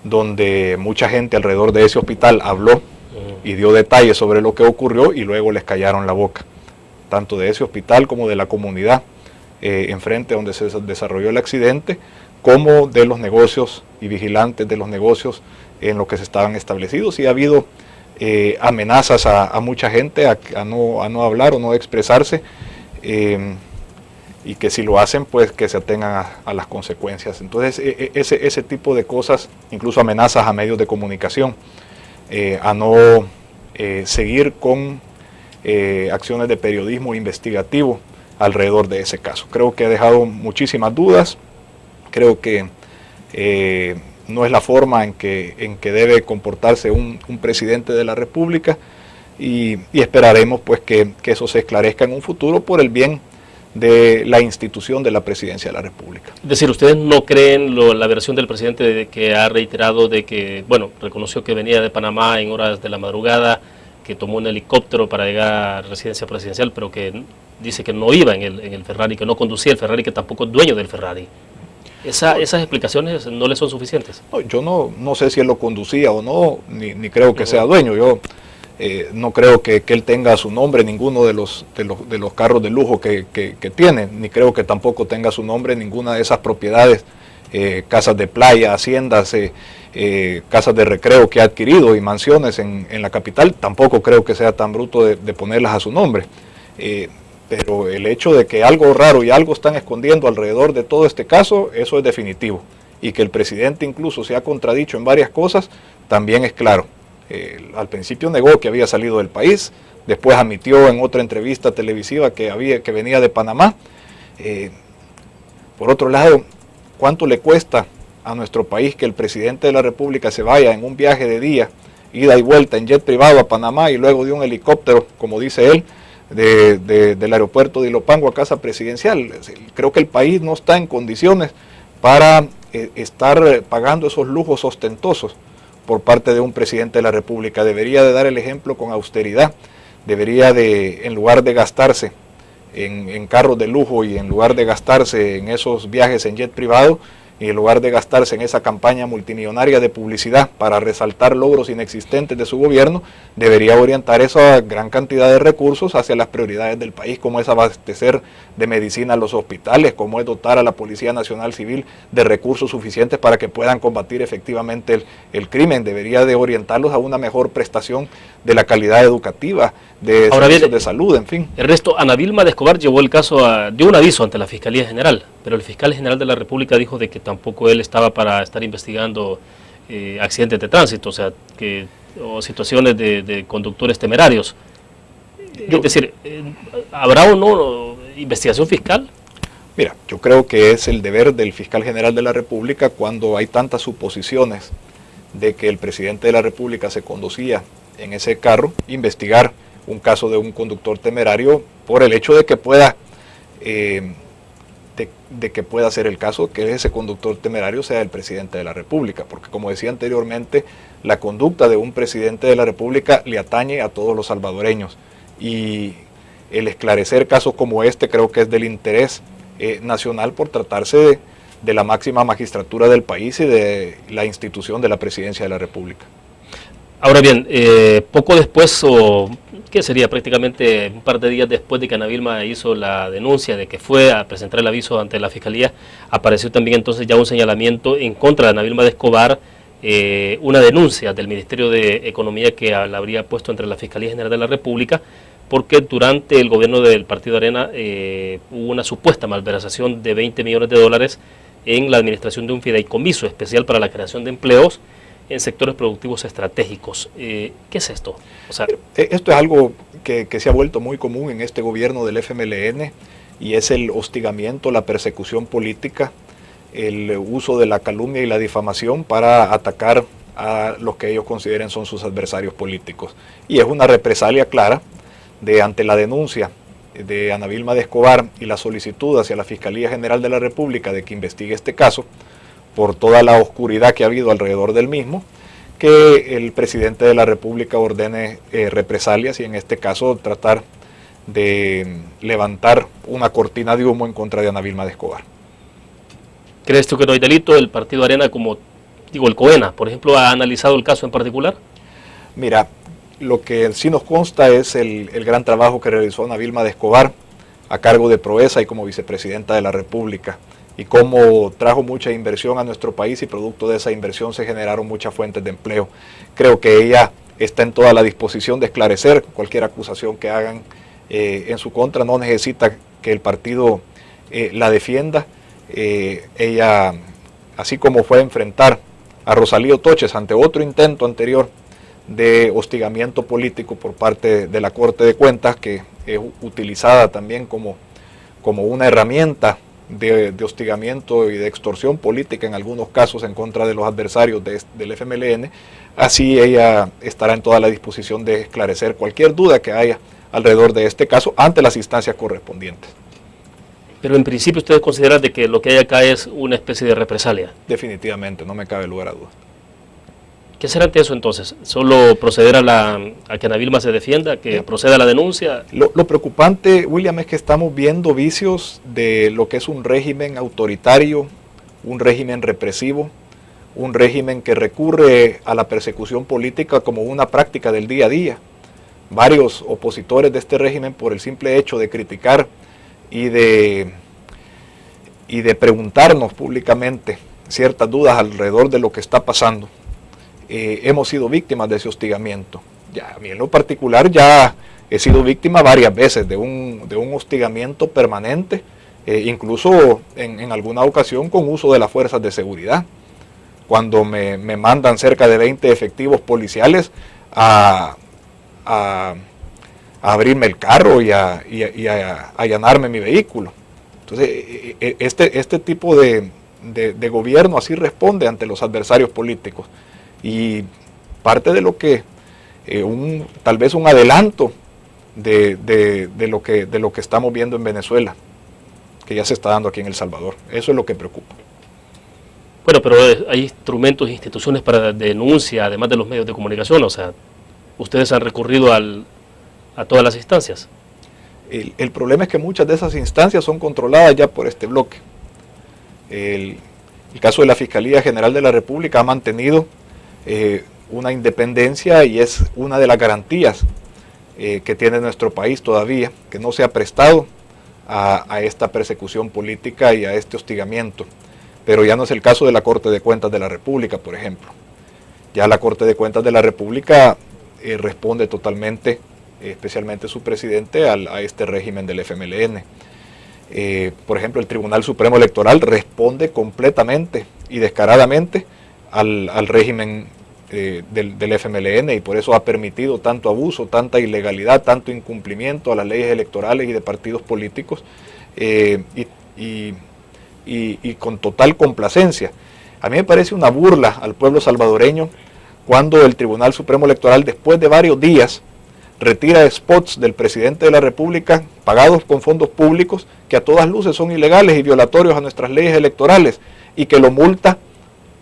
donde mucha gente alrededor de ese hospital habló y dio detalles sobre lo que ocurrió, y luego les callaron la boca, tanto de ese hospital como de la comunidad enfrente donde se desarrolló el accidente, como de los negocios y vigilantes de los negocios en los que se estaban establecidos. Y ha habido amenazas a mucha gente a no hablar o no expresarse, y que si lo hacen, pues que se atengan a las consecuencias. Entonces ese tipo de cosas, incluso amenazas a medios de comunicación, a no seguir con acciones de periodismo investigativo alrededor de ese caso. Creo que ha dejado muchísimas dudas. Creo que no es la forma en que debe comportarse un presidente de la República, y esperaremos pues que eso se esclarezca en un futuro por el bien de la institución de la Presidencia de la República. Es decir, ¿ustedes no creen la versión del presidente de que ha reiterado de que, bueno, reconoció que venía de Panamá en horas de la madrugada, que tomó un helicóptero para llegar a la residencia presidencial, pero que dice que no iba en el Ferrari, que no conducía el Ferrari, que tampoco es dueño del Ferrari? ¿Esas explicaciones no le son suficientes? No, yo no sé si él lo conducía o no, ni creo que sea dueño. Yo no creo que él tenga a su nombre ninguno de los carros de lujo que tiene, ni creo que tampoco tenga a su nombre ninguna de esas propiedades, casas de playa, haciendas, casas de recreo que ha adquirido y mansiones en la capital. Tampoco creo que sea tan bruto de ponerlas a su nombre. Pero el hecho de que algo raro y algo están escondiendo alrededor de todo este caso, eso es definitivo. Y que el presidente incluso se ha contradicho en varias cosas, también es claro. Al principio negó que había salido del país, después admitió en otra entrevista televisiva que venía de Panamá. Por otro lado, ¿cuánto le cuesta a nuestro país que el presidente de la República se vaya en un viaje de día, ida y vuelta en jet privado a Panamá, y luego de un helicóptero, como dice él, del aeropuerto de Ilopango a Casa Presidencial? Creo que el país no está en condiciones para estar pagando esos lujos ostentosos por parte de un presidente de la República. Debería de dar el ejemplo con austeridad, debería de, en lugar de gastarse en carros de lujo y en lugar de gastarse en esos viajes en jet privado, y en lugar de gastarse en esa campaña multimillonaria de publicidad para resaltar logros inexistentes de su gobierno, debería orientar esa gran cantidad de recursos hacia las prioridades del país, como es abastecer de medicina a los hospitales, como es dotar a la Policía Nacional Civil de recursos suficientes para que puedan combatir efectivamente el crimen. Debería de orientarlos a una mejor prestación de la calidad educativa, de servicios de salud, en fin. Ernesto, Ana Vilma de Escobar llevó el caso, dio un aviso ante la Fiscalía General, pero el Fiscal General de la República dijo de que tampoco él estaba para estar investigando accidentes de tránsito, o situaciones de conductores temerarios. Es decir, ¿habrá o no investigación fiscal? Mira, yo creo que es el deber del Fiscal General de la República, cuando hay tantas suposiciones de que el presidente de la República se conducía en ese carro, investigar un caso de un conductor temerario por el hecho de que pueda ser el caso que ese conductor temerario sea el presidente de la República, porque como decía anteriormente, la conducta de un presidente de la República le atañe a todos los salvadoreños, y el esclarecer casos como este creo que es del interés nacional, por tratarse de la máxima magistratura del país y de la institución de la Presidencia de la República. Ahora bien, poco después, o que sería prácticamente un par de días después de que Ana Vilma hizo la denuncia de que fue a presentar el aviso ante la Fiscalía, apareció también entonces ya un señalamiento en contra de Ana Vilma de Escobar, una denuncia del Ministerio de Economía que la habría puesto entre la Fiscalía General de la República, porque durante el gobierno del Partido Arena hubo una supuesta malversación de 20 millones de dólares en la administración de un fideicomiso especial para la creación de empleos en sectores productivos estratégicos. ¿Qué es esto? Esto es algo que se ha vuelto muy común en este gobierno del FMLN, y es el hostigamiento, la persecución política, el uso de la calumnia y la difamación para atacar a los que ellos consideren son sus adversarios políticos. Y es una represalia clara ante la denuncia de Ana Vilma de Escobar y la solicitud hacia la Fiscalía General de la República de que investigue este caso, por toda la oscuridad que ha habido alrededor del mismo, que el presidente de la República ordene represalias y en este caso tratar de levantar una cortina de humo en contra de Ana Vilma de Escobar. ¿Crees tú que no hay delito? El partido Arena, como digo, el COENA, por ejemplo, ha analizado el caso en particular. Mira, lo que sí nos consta es el gran trabajo que realizó Ana Vilma de Escobar a cargo de Proesa y como vicepresidenta de la República, y cómo trajo mucha inversión a nuestro país y producto de esa inversión se generaron muchas fuentes de empleo. Creo que ella está en toda la disposición de esclarecer cualquier acusación que hagan en su contra, no necesita que el partido la defienda. Ella, así como fue a enfrentar a Rosalío Toches ante otro intento anterior de hostigamiento político por parte de la Corte de Cuentas, que es utilizada también como una herramienta de hostigamiento y de extorsión política en algunos casos en contra de los adversarios del FMLN, así ella estará en toda la disposición de esclarecer cualquier duda que haya alrededor de este caso ante las instancias correspondientes. Pero en principio ustedes consideran de que lo que hay acá es una especie de represalia. Definitivamente, no me cabe lugar a duda. ¿Qué será ante eso entonces? ¿Solo proceder a que Ana Vilma se defienda, que proceda a la denuncia? Lo preocupante, William, es que estamos viendo vicios de lo que es un régimen autoritario, un régimen represivo, un régimen que recurre a la persecución política como una práctica del día a día. Varios opositores de este régimen, por el simple hecho de criticar y de preguntarnos públicamente ciertas dudas alrededor de lo que está pasando, hemos sido víctimas de ese hostigamiento. Ya, a mí en lo particular ya he sido víctima varias veces de un hostigamiento permanente, incluso en alguna ocasión con uso de las fuerzas de seguridad, cuando me mandan cerca de 20 efectivos policiales a abrirme el carro y a allanarme mi vehículo. Entonces, este tipo de gobierno así responde ante los adversarios políticos. Y parte de lo que, tal vez un adelanto de lo que estamos viendo en Venezuela, que ya se está dando aquí en El Salvador. Eso es lo que preocupa. Bueno, pero hay instrumentos e instituciones para denuncia, además de los medios de comunicación, o sea, ustedes han recurrido a todas las instancias. El problema es que muchas de esas instancias son controladas ya por este bloque. El caso de la Fiscalía General de la República ha mantenido una independencia y es una de las garantías que tiene nuestro país todavía, que no se ha prestado a esta persecución política y a este hostigamiento. Pero ya no es el caso de la Corte de Cuentas de la República, por ejemplo. Ya la Corte de Cuentas de la República responde totalmente, especialmente su presidente, a este régimen del FMLN. Por ejemplo, el Tribunal Supremo Electoral responde completamente y descaradamente al régimen del FMLN, y por eso ha permitido tanto abuso, tanta ilegalidad, tanto incumplimiento a las leyes electorales y de partidos políticos, y con total complacencia. A mí me parece una burla al pueblo salvadoreño cuando el Tribunal Supremo Electoral, después de varios días, retira spots del presidente de la República pagados con fondos públicos que a todas luces son ilegales y violatorios a nuestras leyes electorales, y que lo multa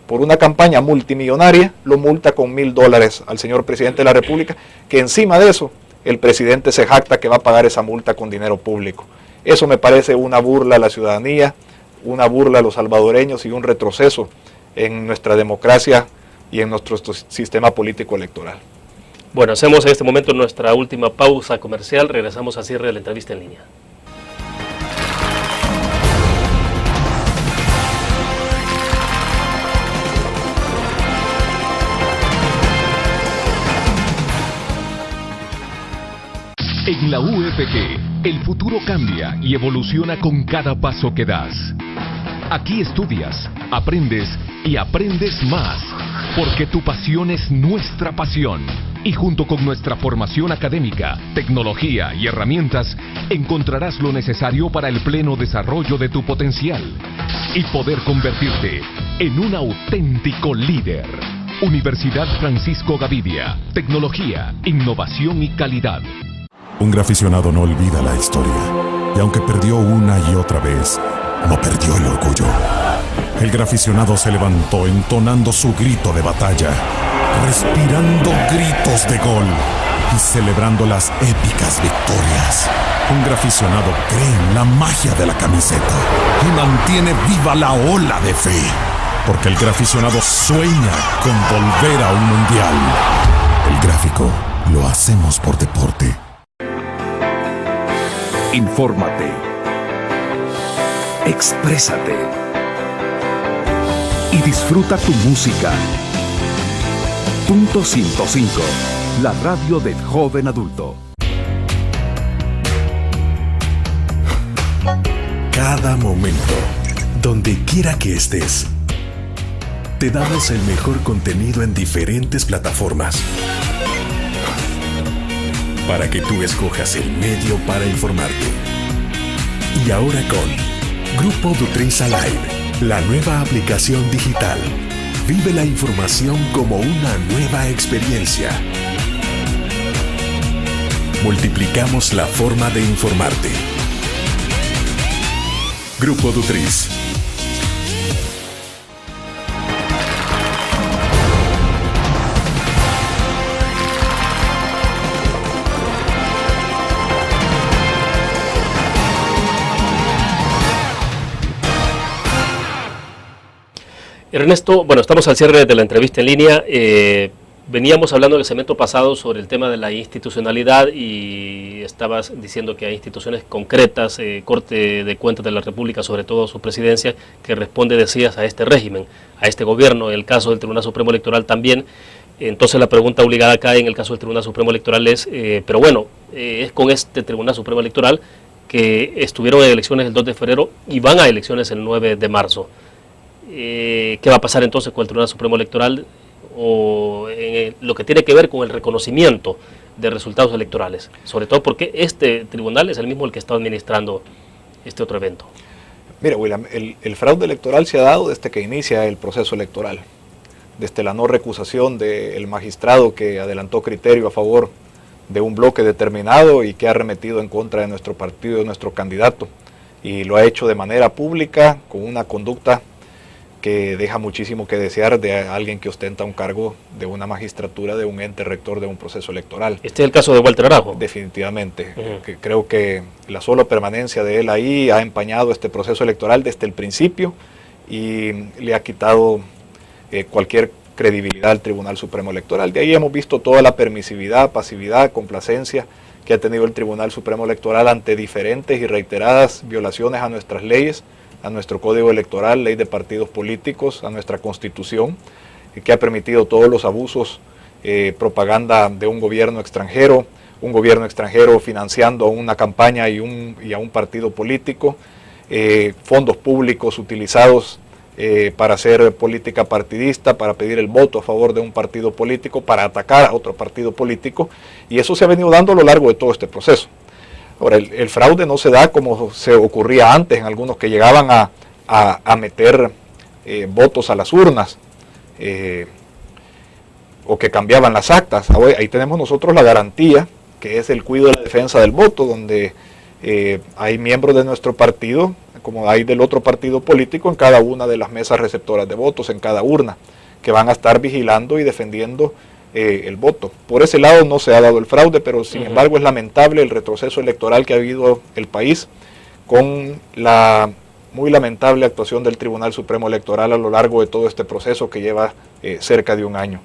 por una campaña multimillonaria, lo multa con $1,000 al señor presidente de la República, que encima de eso el presidente se jacta que va a pagar esa multa con dinero público. Eso me parece una burla a la ciudadanía, una burla a los salvadoreños y un retroceso en nuestra democracia y en nuestro sistema político electoral. Bueno, hacemos en este momento nuestra última pausa comercial, regresamos a cierre de la entrevista en línea. En la UFG, el futuro cambia y evoluciona con cada paso que das. Aquí estudias, aprendes y aprendes más, porque tu pasión es nuestra pasión. Y junto con nuestra formación académica, tecnología y herramientas, encontrarás lo necesario para el pleno desarrollo de tu potencial y poder convertirte en un auténtico líder. Universidad Francisco Gavidia, tecnología, innovación y calidad. Un graficionado no olvida la historia, y aunque perdió una y otra vez, no perdió el orgullo. El graficionado se levantó entonando su grito de batalla. respirando gritos de gol y celebrando las épicas victorias. Un graficionado cree en la magia de la camiseta y mantiene viva la ola de fe, porque el graficionado sueña con volver a un mundial. El Gráfico lo hacemos por deporte. Infórmate. Exprésate. Y disfruta tu música. Punto 105. La radio del joven adulto. Cada momento, donde quiera que estés, te damos el mejor contenido en diferentes plataformas para que tú escojas el medio para informarte. Y ahora con Grupo Dutrisa Live, la nueva aplicación digital. Vive la información como una nueva experiencia. Multiplicamos la forma de informarte. Grupo Dutris. Ernesto, bueno, estamos al cierre de la entrevista en línea. Veníamos hablando en el segmento pasado sobre el tema de la institucionalidad y estabas diciendo que hay instituciones concretas, Corte de Cuentas de la República, sobre todo su presidencia, que responde, decías, a este régimen, a este gobierno. En el caso del Tribunal Supremo Electoral también. Entonces la pregunta obligada acá en el caso del Tribunal Supremo Electoral es, pero bueno, es con este Tribunal Supremo Electoral que estuvieron en elecciones el 2 de febrero y van a elecciones el 9 de marzo. ¿Qué va a pasar entonces con el Tribunal Supremo Electoral o en lo que tiene que ver con el reconocimiento de resultados electorales? Sobre todo porque este tribunal es el mismo el que está administrando este otro evento. Mira, William, el fraude electoral se ha dado desde que inicia el proceso electoral, desde la no recusación del magistrado que adelantó criterio a favor de un bloque determinado y que ha arremetido en contra de nuestro partido, de nuestro candidato, y lo ha hecho de manera pública, con una conducta que deja muchísimo que desear de alguien que ostenta un cargo de una magistratura, de un ente rector de un proceso electoral. Este es el caso de Walter Araujo. Definitivamente. Creo que la sola permanencia de él ahí ha empañado este proceso electoral desde el principio y le ha quitado cualquier credibilidad al Tribunal Supremo Electoral. De ahí hemos visto toda la permisividad, pasividad, complacencia que ha tenido el Tribunal Supremo Electoral ante diferentes y reiteradas violaciones a nuestras leyes, a nuestro Código Electoral, ley de partidos políticos, a nuestra Constitución, que ha permitido todos los abusos, propaganda de un gobierno extranjero financiando a una campaña y a un partido político, fondos públicos utilizados para hacer política partidista, para pedir el voto a favor de un partido político, para atacar a otro partido político, y eso se ha venido dando a lo largo de todo este proceso. Ahora, el fraude no se da como se ocurría antes, en algunos que llegaban a meter votos a las urnas o que cambiaban las actas. Ahora, ahí tenemos nosotros la garantía, que es el cuidado de la defensa del voto, donde hay miembros de nuestro partido, como hay del otro partido político, en cada una de las mesas receptoras de votos, en cada urna, que van a estar vigilando y defendiendo el voto. Por ese lado no se ha dado el fraude, pero sin embargo es lamentable el retroceso electoral que ha habido el país, con la muy lamentable actuación del Tribunal Supremo Electoral a lo largo de todo este proceso que lleva cerca de un año.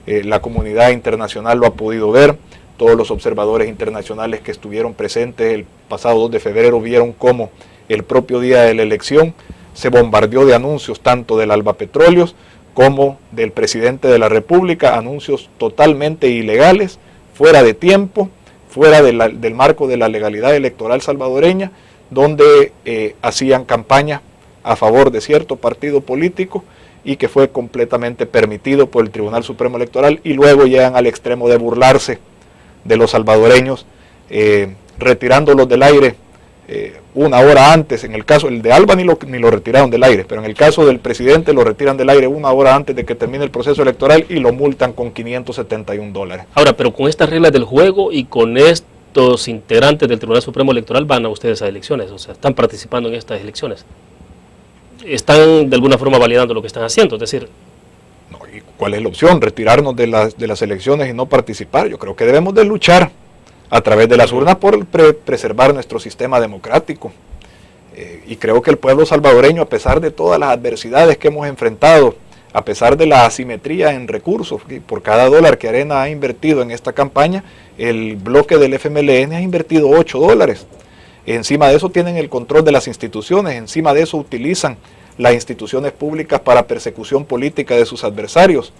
La comunidad internacional lo ha podido ver, todos los observadores internacionales que estuvieron presentes el pasado 2 de febrero vieron cómo el propio día de la elección se bombardeó de anuncios tanto del Alba Petróleos como del presidente de la República, anuncios totalmente ilegales, fuera de tiempo, fuera del marco de la legalidad electoral salvadoreña, donde hacían campaña a favor de cierto partido político y que fue completamente permitido por el Tribunal Supremo Electoral, y luego llegan al extremo de burlarse de los salvadoreños, retirándolos del aire una hora antes. En el caso el de Alba ni lo retiraron del aire, pero en el caso del presidente lo retiran del aire una hora antes de que termine el proceso electoral y lo multan con $571. Ahora, pero con estas reglas del juego y con estos integrantes del Tribunal Supremo Electoral van a ustedes a elecciones, o sea, están participando en estas elecciones. Están de alguna forma validando lo que están haciendo, es decir... No, ¿Cuál es la opción? ¿Retirarnos de las elecciones y no participar? Yo creo que debemos de luchar a través de las urnas por preservar nuestro sistema democrático. Y creo que el pueblo salvadoreño, a pesar de todas las adversidades que hemos enfrentado, a pesar de la asimetría en recursos, por cada dólar que Arena ha invertido en esta campaña, el bloque del FMLN ha invertido $8. Encima de eso tienen el control de las instituciones, encima de eso utilizan las instituciones públicas para persecución política de sus adversarios.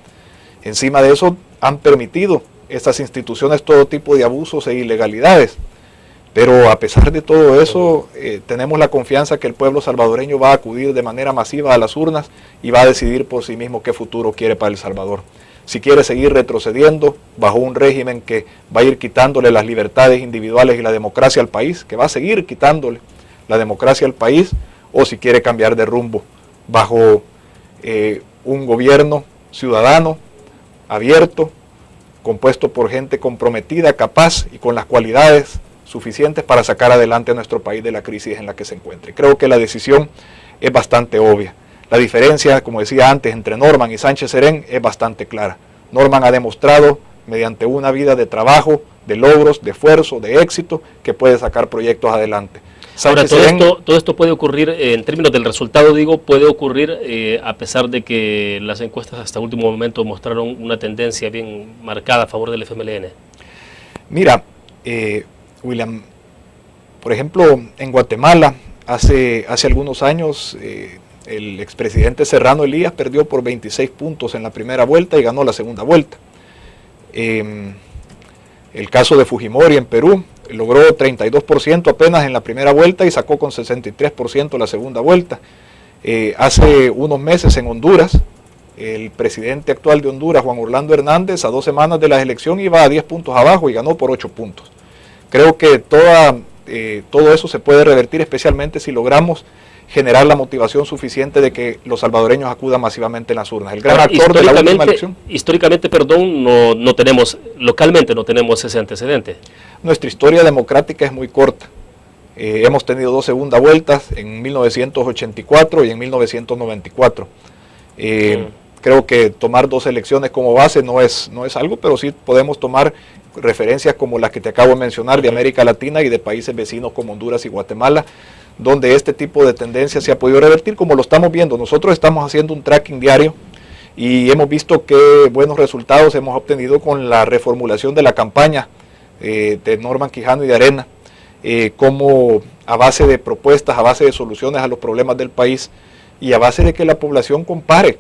Encima de eso han permitido estas instituciones todo tipo de abusos e ilegalidades. Pero a pesar de todo eso, tenemos la confianza que el pueblo salvadoreño va a acudir de manera masiva a las urnas y va a decidir por sí mismo qué futuro quiere para El Salvador. Si quiere seguir retrocediendo bajo un régimen que va a ir quitándole las libertades individuales y la democracia al país, que va a seguir quitándole la democracia al país, o si quiere cambiar de rumbo bajo un gobierno ciudadano, abierto, compuesto por gente comprometida, capaz y con las cualidades suficientes para sacar adelante a nuestro país de la crisis en la que se encuentre. Creo que la decisión es bastante obvia. La diferencia, como decía antes, entre Norman y Sánchez Serén es bastante clara. Norman ha demostrado, mediante una vida de trabajo, de logros, de esfuerzo, de éxito, que puede sacar proyectos adelante. Ahora, todo esto puede ocurrir, en términos del resultado, digo, puede ocurrir a pesar de que las encuestas hasta el último momento mostraron una tendencia bien marcada a favor del FMLN. Mira, William, por ejemplo, en Guatemala, hace algunos años, el expresidente Serrano Elías perdió por 26 puntos en la primera vuelta y ganó la segunda vuelta. El caso de Fujimori en Perú logró 32% apenas en la primera vuelta y sacó con 63% la segunda vuelta. Hace unos meses en Honduras, el presidente actual de Honduras, Juan Orlando Hernández, a 2 semanas de la elección iba a 10 puntos abajo y ganó por 8 puntos. Creo que todo eso se puede revertir, especialmente si logramos generar la motivación suficiente de que los salvadoreños acudan masivamente en las urnas. El gran actor de la última elección. Históricamente, no tenemos, localmente no tenemos ese antecedente. Nuestra historia democrática es muy corta. Hemos tenido 2 segundas vueltas, en 1984 y en 1994. Creo que tomar 2 elecciones como base no es algo, pero sí podemos tomar referencias como las que te acabo de mencionar de América Latina y de países vecinos como Honduras y Guatemala, donde este tipo de tendencia se ha podido revertir, como lo estamos viendo. Nosotros estamos haciendo un tracking diario y hemos visto qué buenos resultados hemos obtenido con la reformulación de la campaña de Norman Quijano y de Arena, como a base de propuestas, a base de soluciones a los problemas del país y a base de que la población compare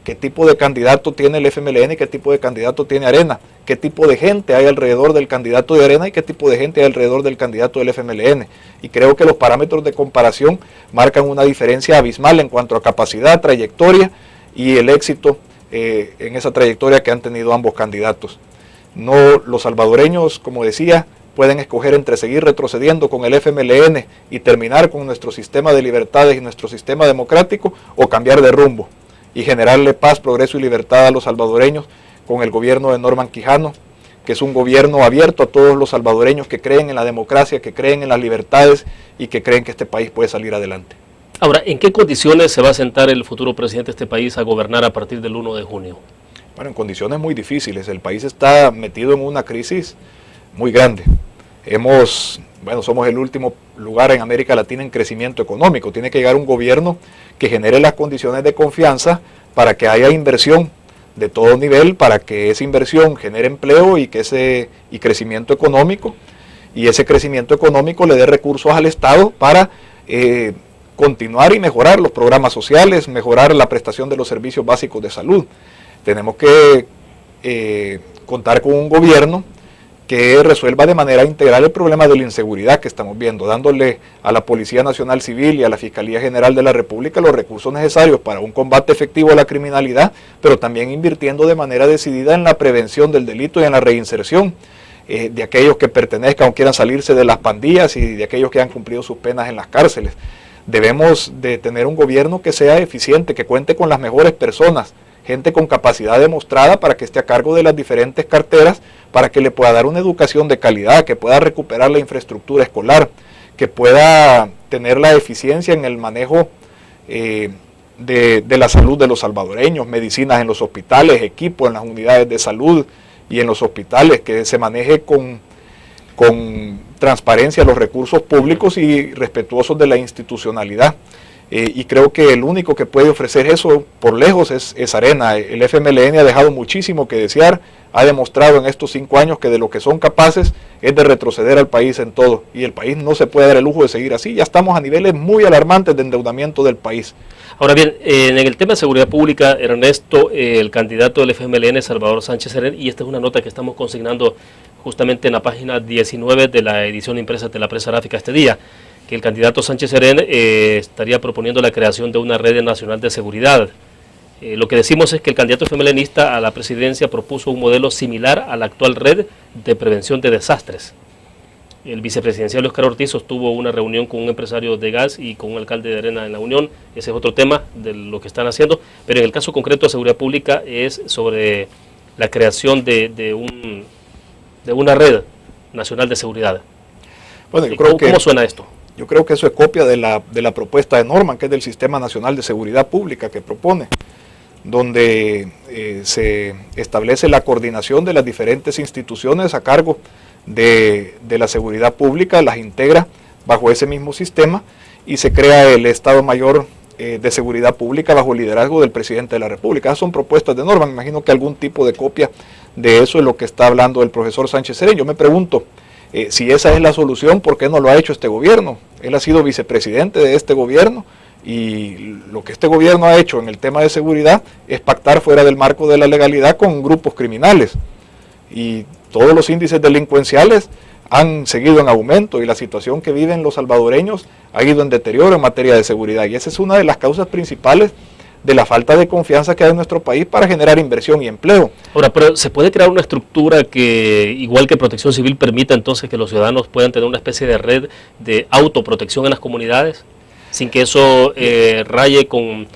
qué tipo de candidato tiene el FMLN y qué tipo de candidato tiene Arena, qué tipo de gente hay alrededor del candidato de Arena y qué tipo de gente hay alrededor del candidato del FMLN. Y creo que los parámetros de comparación marcan una diferencia abismal en cuanto a capacidad, trayectoria y el éxito en esa trayectoria que han tenido ambos candidatos. No, los salvadoreños, como decía, pueden escoger entre seguir retrocediendo con el FMLN y terminar con nuestro sistema de libertades y nuestro sistema democrático, o cambiar de rumbo y generarle paz, progreso y libertad a los salvadoreños con el gobierno de Norman Quijano, que es un gobierno abierto a todos los salvadoreños que creen en la democracia, que creen en las libertades y que creen que este país puede salir adelante. Ahora, ¿en qué condiciones se va a sentar el futuro presidente de este país a gobernar a partir del 1 de junio? Bueno, en condiciones muy difíciles. El país está metido en una crisis muy grande. Somos el último lugar en América Latina en crecimiento económico. Tiene que llegar un gobierno que genere las condiciones de confianza para que haya inversión de todo nivel, para que esa inversión genere empleo y crecimiento económico, y ese crecimiento económico le dé recursos al Estado para continuar y mejorar los programas sociales, mejorar la prestación de los servicios básicos de salud. Tenemos que contar con un gobierno que resuelva de manera integral el problema de la inseguridad que estamos viendo, dándole a la Policía Nacional Civil y a la Fiscalía General de la República los recursos necesarios para un combate efectivo a la criminalidad, pero también invirtiendo de manera decidida en la prevención del delito y en la reinserción de aquellos que pertenezcan o quieran salirse de las pandillas y de aquellos que han cumplido sus penas en las cárceles. Debemos de tener un gobierno que sea eficiente, que cuente con las mejores personas, gente con capacidad demostrada para que esté a cargo de las diferentes carteras, para que le pueda dar una educación de calidad, que pueda recuperar la infraestructura escolar, que pueda tener la eficiencia en el manejo de la salud de los salvadoreños, medicinas en los hospitales, equipos en las unidades de salud y en los hospitales, que se maneje con transparencia los recursos públicos y respetuosos de la institucionalidad. Y creo que el único que puede ofrecer eso por lejos es Arena. El FMLN ha dejado muchísimo que desear, ha demostrado en estos 5 años que de lo que son capaces es de retroceder al país en todo, y el país no se puede dar el lujo de seguir así. Ya estamos a niveles muy alarmantes de endeudamiento del país. Ahora bien, en el tema de seguridad pública, Ernesto, el candidato del FMLN, Salvador Sánchez Serén, y esta es una nota que estamos consignando justamente en la página 19 de la edición impresa de la prensa gráfica este día, que el candidato Sánchez Serén estaría proponiendo la creación de una red nacional de seguridad. Lo que decimos es que el candidato FMLNista a la presidencia propuso un modelo similar a la actual red de prevención de desastres. El vicepresidencial Oscar Ortiz sostuvo una reunión con un empresario de gas y con un alcalde de Arena en la Unión. Ese es otro tema de lo que están haciendo, pero en el caso concreto de seguridad pública es sobre la creación de una red nacional de seguridad. Bueno, yo creo ¿Cómo suena esto? Yo creo que eso es copia de la propuesta de Norman, que es del Sistema Nacional de Seguridad Pública que propone, donde se establece la coordinación de las diferentes instituciones a cargo de la seguridad pública, las integra bajo ese mismo sistema y se crea el Estado Mayor de Seguridad Pública bajo el liderazgo del Presidente de la República. Esas son propuestas de Norman. Me imagino que algún tipo de copia de eso es lo que está hablando el profesor Sánchez Serén. Yo me pregunto, si esa es la solución, ¿por qué no lo ha hecho este gobierno? Él ha sido vicepresidente de este gobierno y lo que este gobierno ha hecho en el tema de seguridad es pactar fuera del marco de la legalidad con grupos criminales. Y todos los índices delincuenciales han seguido en aumento y la situación que viven los salvadoreños ha ido en deterioro en materia de seguridad. Y esa es una de las causas principales de la falta de confianza que hay en nuestro país para generar inversión y empleo. Ahora, pero ¿se puede crear una estructura que, igual que Protección Civil, permita entonces que los ciudadanos puedan tener una especie de red de autoprotección en las comunidades, sin que eso raye con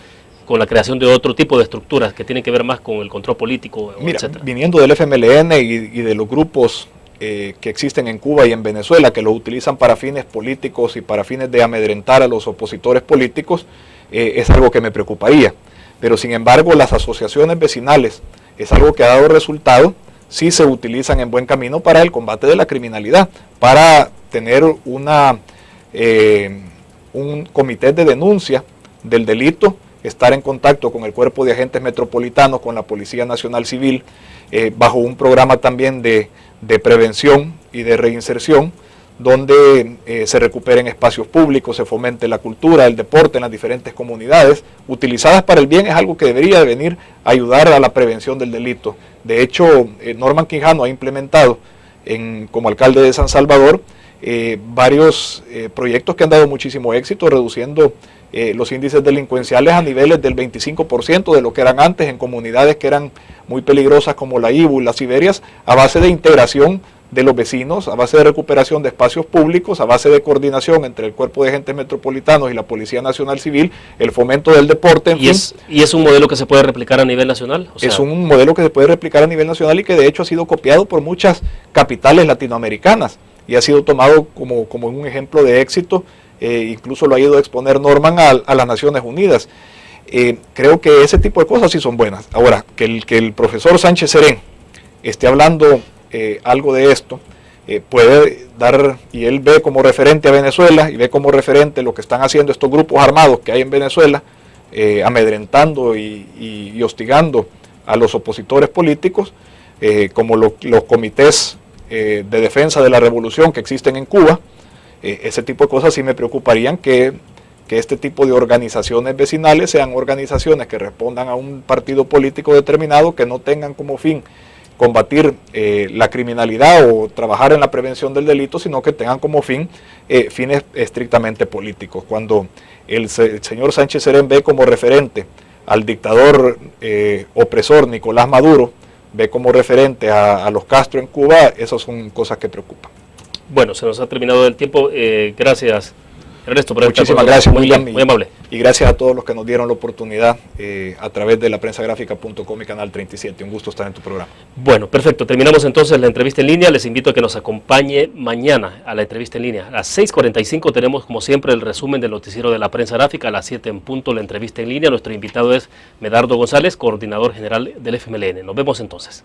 la creación de otro tipo de estructuras que tienen que ver más con el control político, Mira, etcétera? Viniendo del FMLN y de los grupos que existen en Cuba y en Venezuela, que los utilizan para fines políticos y para fines de amedrentar a los opositores políticos, es algo que me preocuparía. Pero sin embargo, las asociaciones vecinales es algo que ha dado resultado, sí se utilizan en buen camino para el combate de la criminalidad, para tener un comité de denuncia del delito, estar en contacto con el cuerpo de agentes metropolitanos, con la Policía Nacional Civil, bajo un programa también de prevención y de reinserción, donde se recuperen espacios públicos, se fomente la cultura, el deporte en las diferentes comunidades, utilizadas para el bien. Es algo que debería de venir a ayudar a la prevención del delito. De hecho, Norman Quijano ha implementado como alcalde de San Salvador varios proyectos que han dado muchísimo éxito, reduciendo los índices delincuenciales a niveles del 25% de lo que eran antes en comunidades que eran muy peligrosas como la Ibu y las Siberias, a base de integración de los vecinos, a base de recuperación de espacios públicos, a base de coordinación entre el cuerpo de agentes metropolitanos y la Policía Nacional Civil, el fomento del deporte, en fin. ¿Y es un modelo que se puede replicar a nivel nacional? O sea, es un modelo que se puede replicar a nivel nacional y que de hecho ha sido copiado por muchas capitales latinoamericanas y ha sido tomado como un ejemplo de éxito, incluso lo ha ido a exponer Norman a las Naciones Unidas. Creo que ese tipo de cosas sí son buenas. Ahora, que el profesor Sánchez Serén esté hablando algo de esto, puede dar, y él ve como referente a Venezuela y ve como referente lo que están haciendo estos grupos armados que hay en Venezuela, amedrentando y hostigando a los opositores políticos, como los comités de defensa de la revolución que existen en Cuba. Ese tipo de cosas sí me preocuparían, que este tipo de organizaciones vecinales sean organizaciones que respondan a un partido político determinado, que no tengan como fin combatir la criminalidad o trabajar en la prevención del delito, sino que tengan como fin fines estrictamente políticos. Cuando el señor Sánchez Serén ve como referente al dictador opresor Nicolás Maduro, ve como referente a los Castro en Cuba, esas son cosas que preocupan. Bueno, se nos ha terminado el tiempo. Gracias, Ernesto, por muchísimas gracias, muy amable. Y gracias a todos los que nos dieron la oportunidad a través de laprensagráfica.com y Canal 37. Un gusto estar en tu programa. Bueno, perfecto. Terminamos entonces la entrevista en línea. Les invito a que nos acompañe mañana a la entrevista en línea. A las 6:45 tenemos, como siempre, el resumen del noticiero de la prensa gráfica. A las 7 en punto, la entrevista en línea. Nuestro invitado es Medardo González, coordinador general del FMLN. Nos vemos entonces.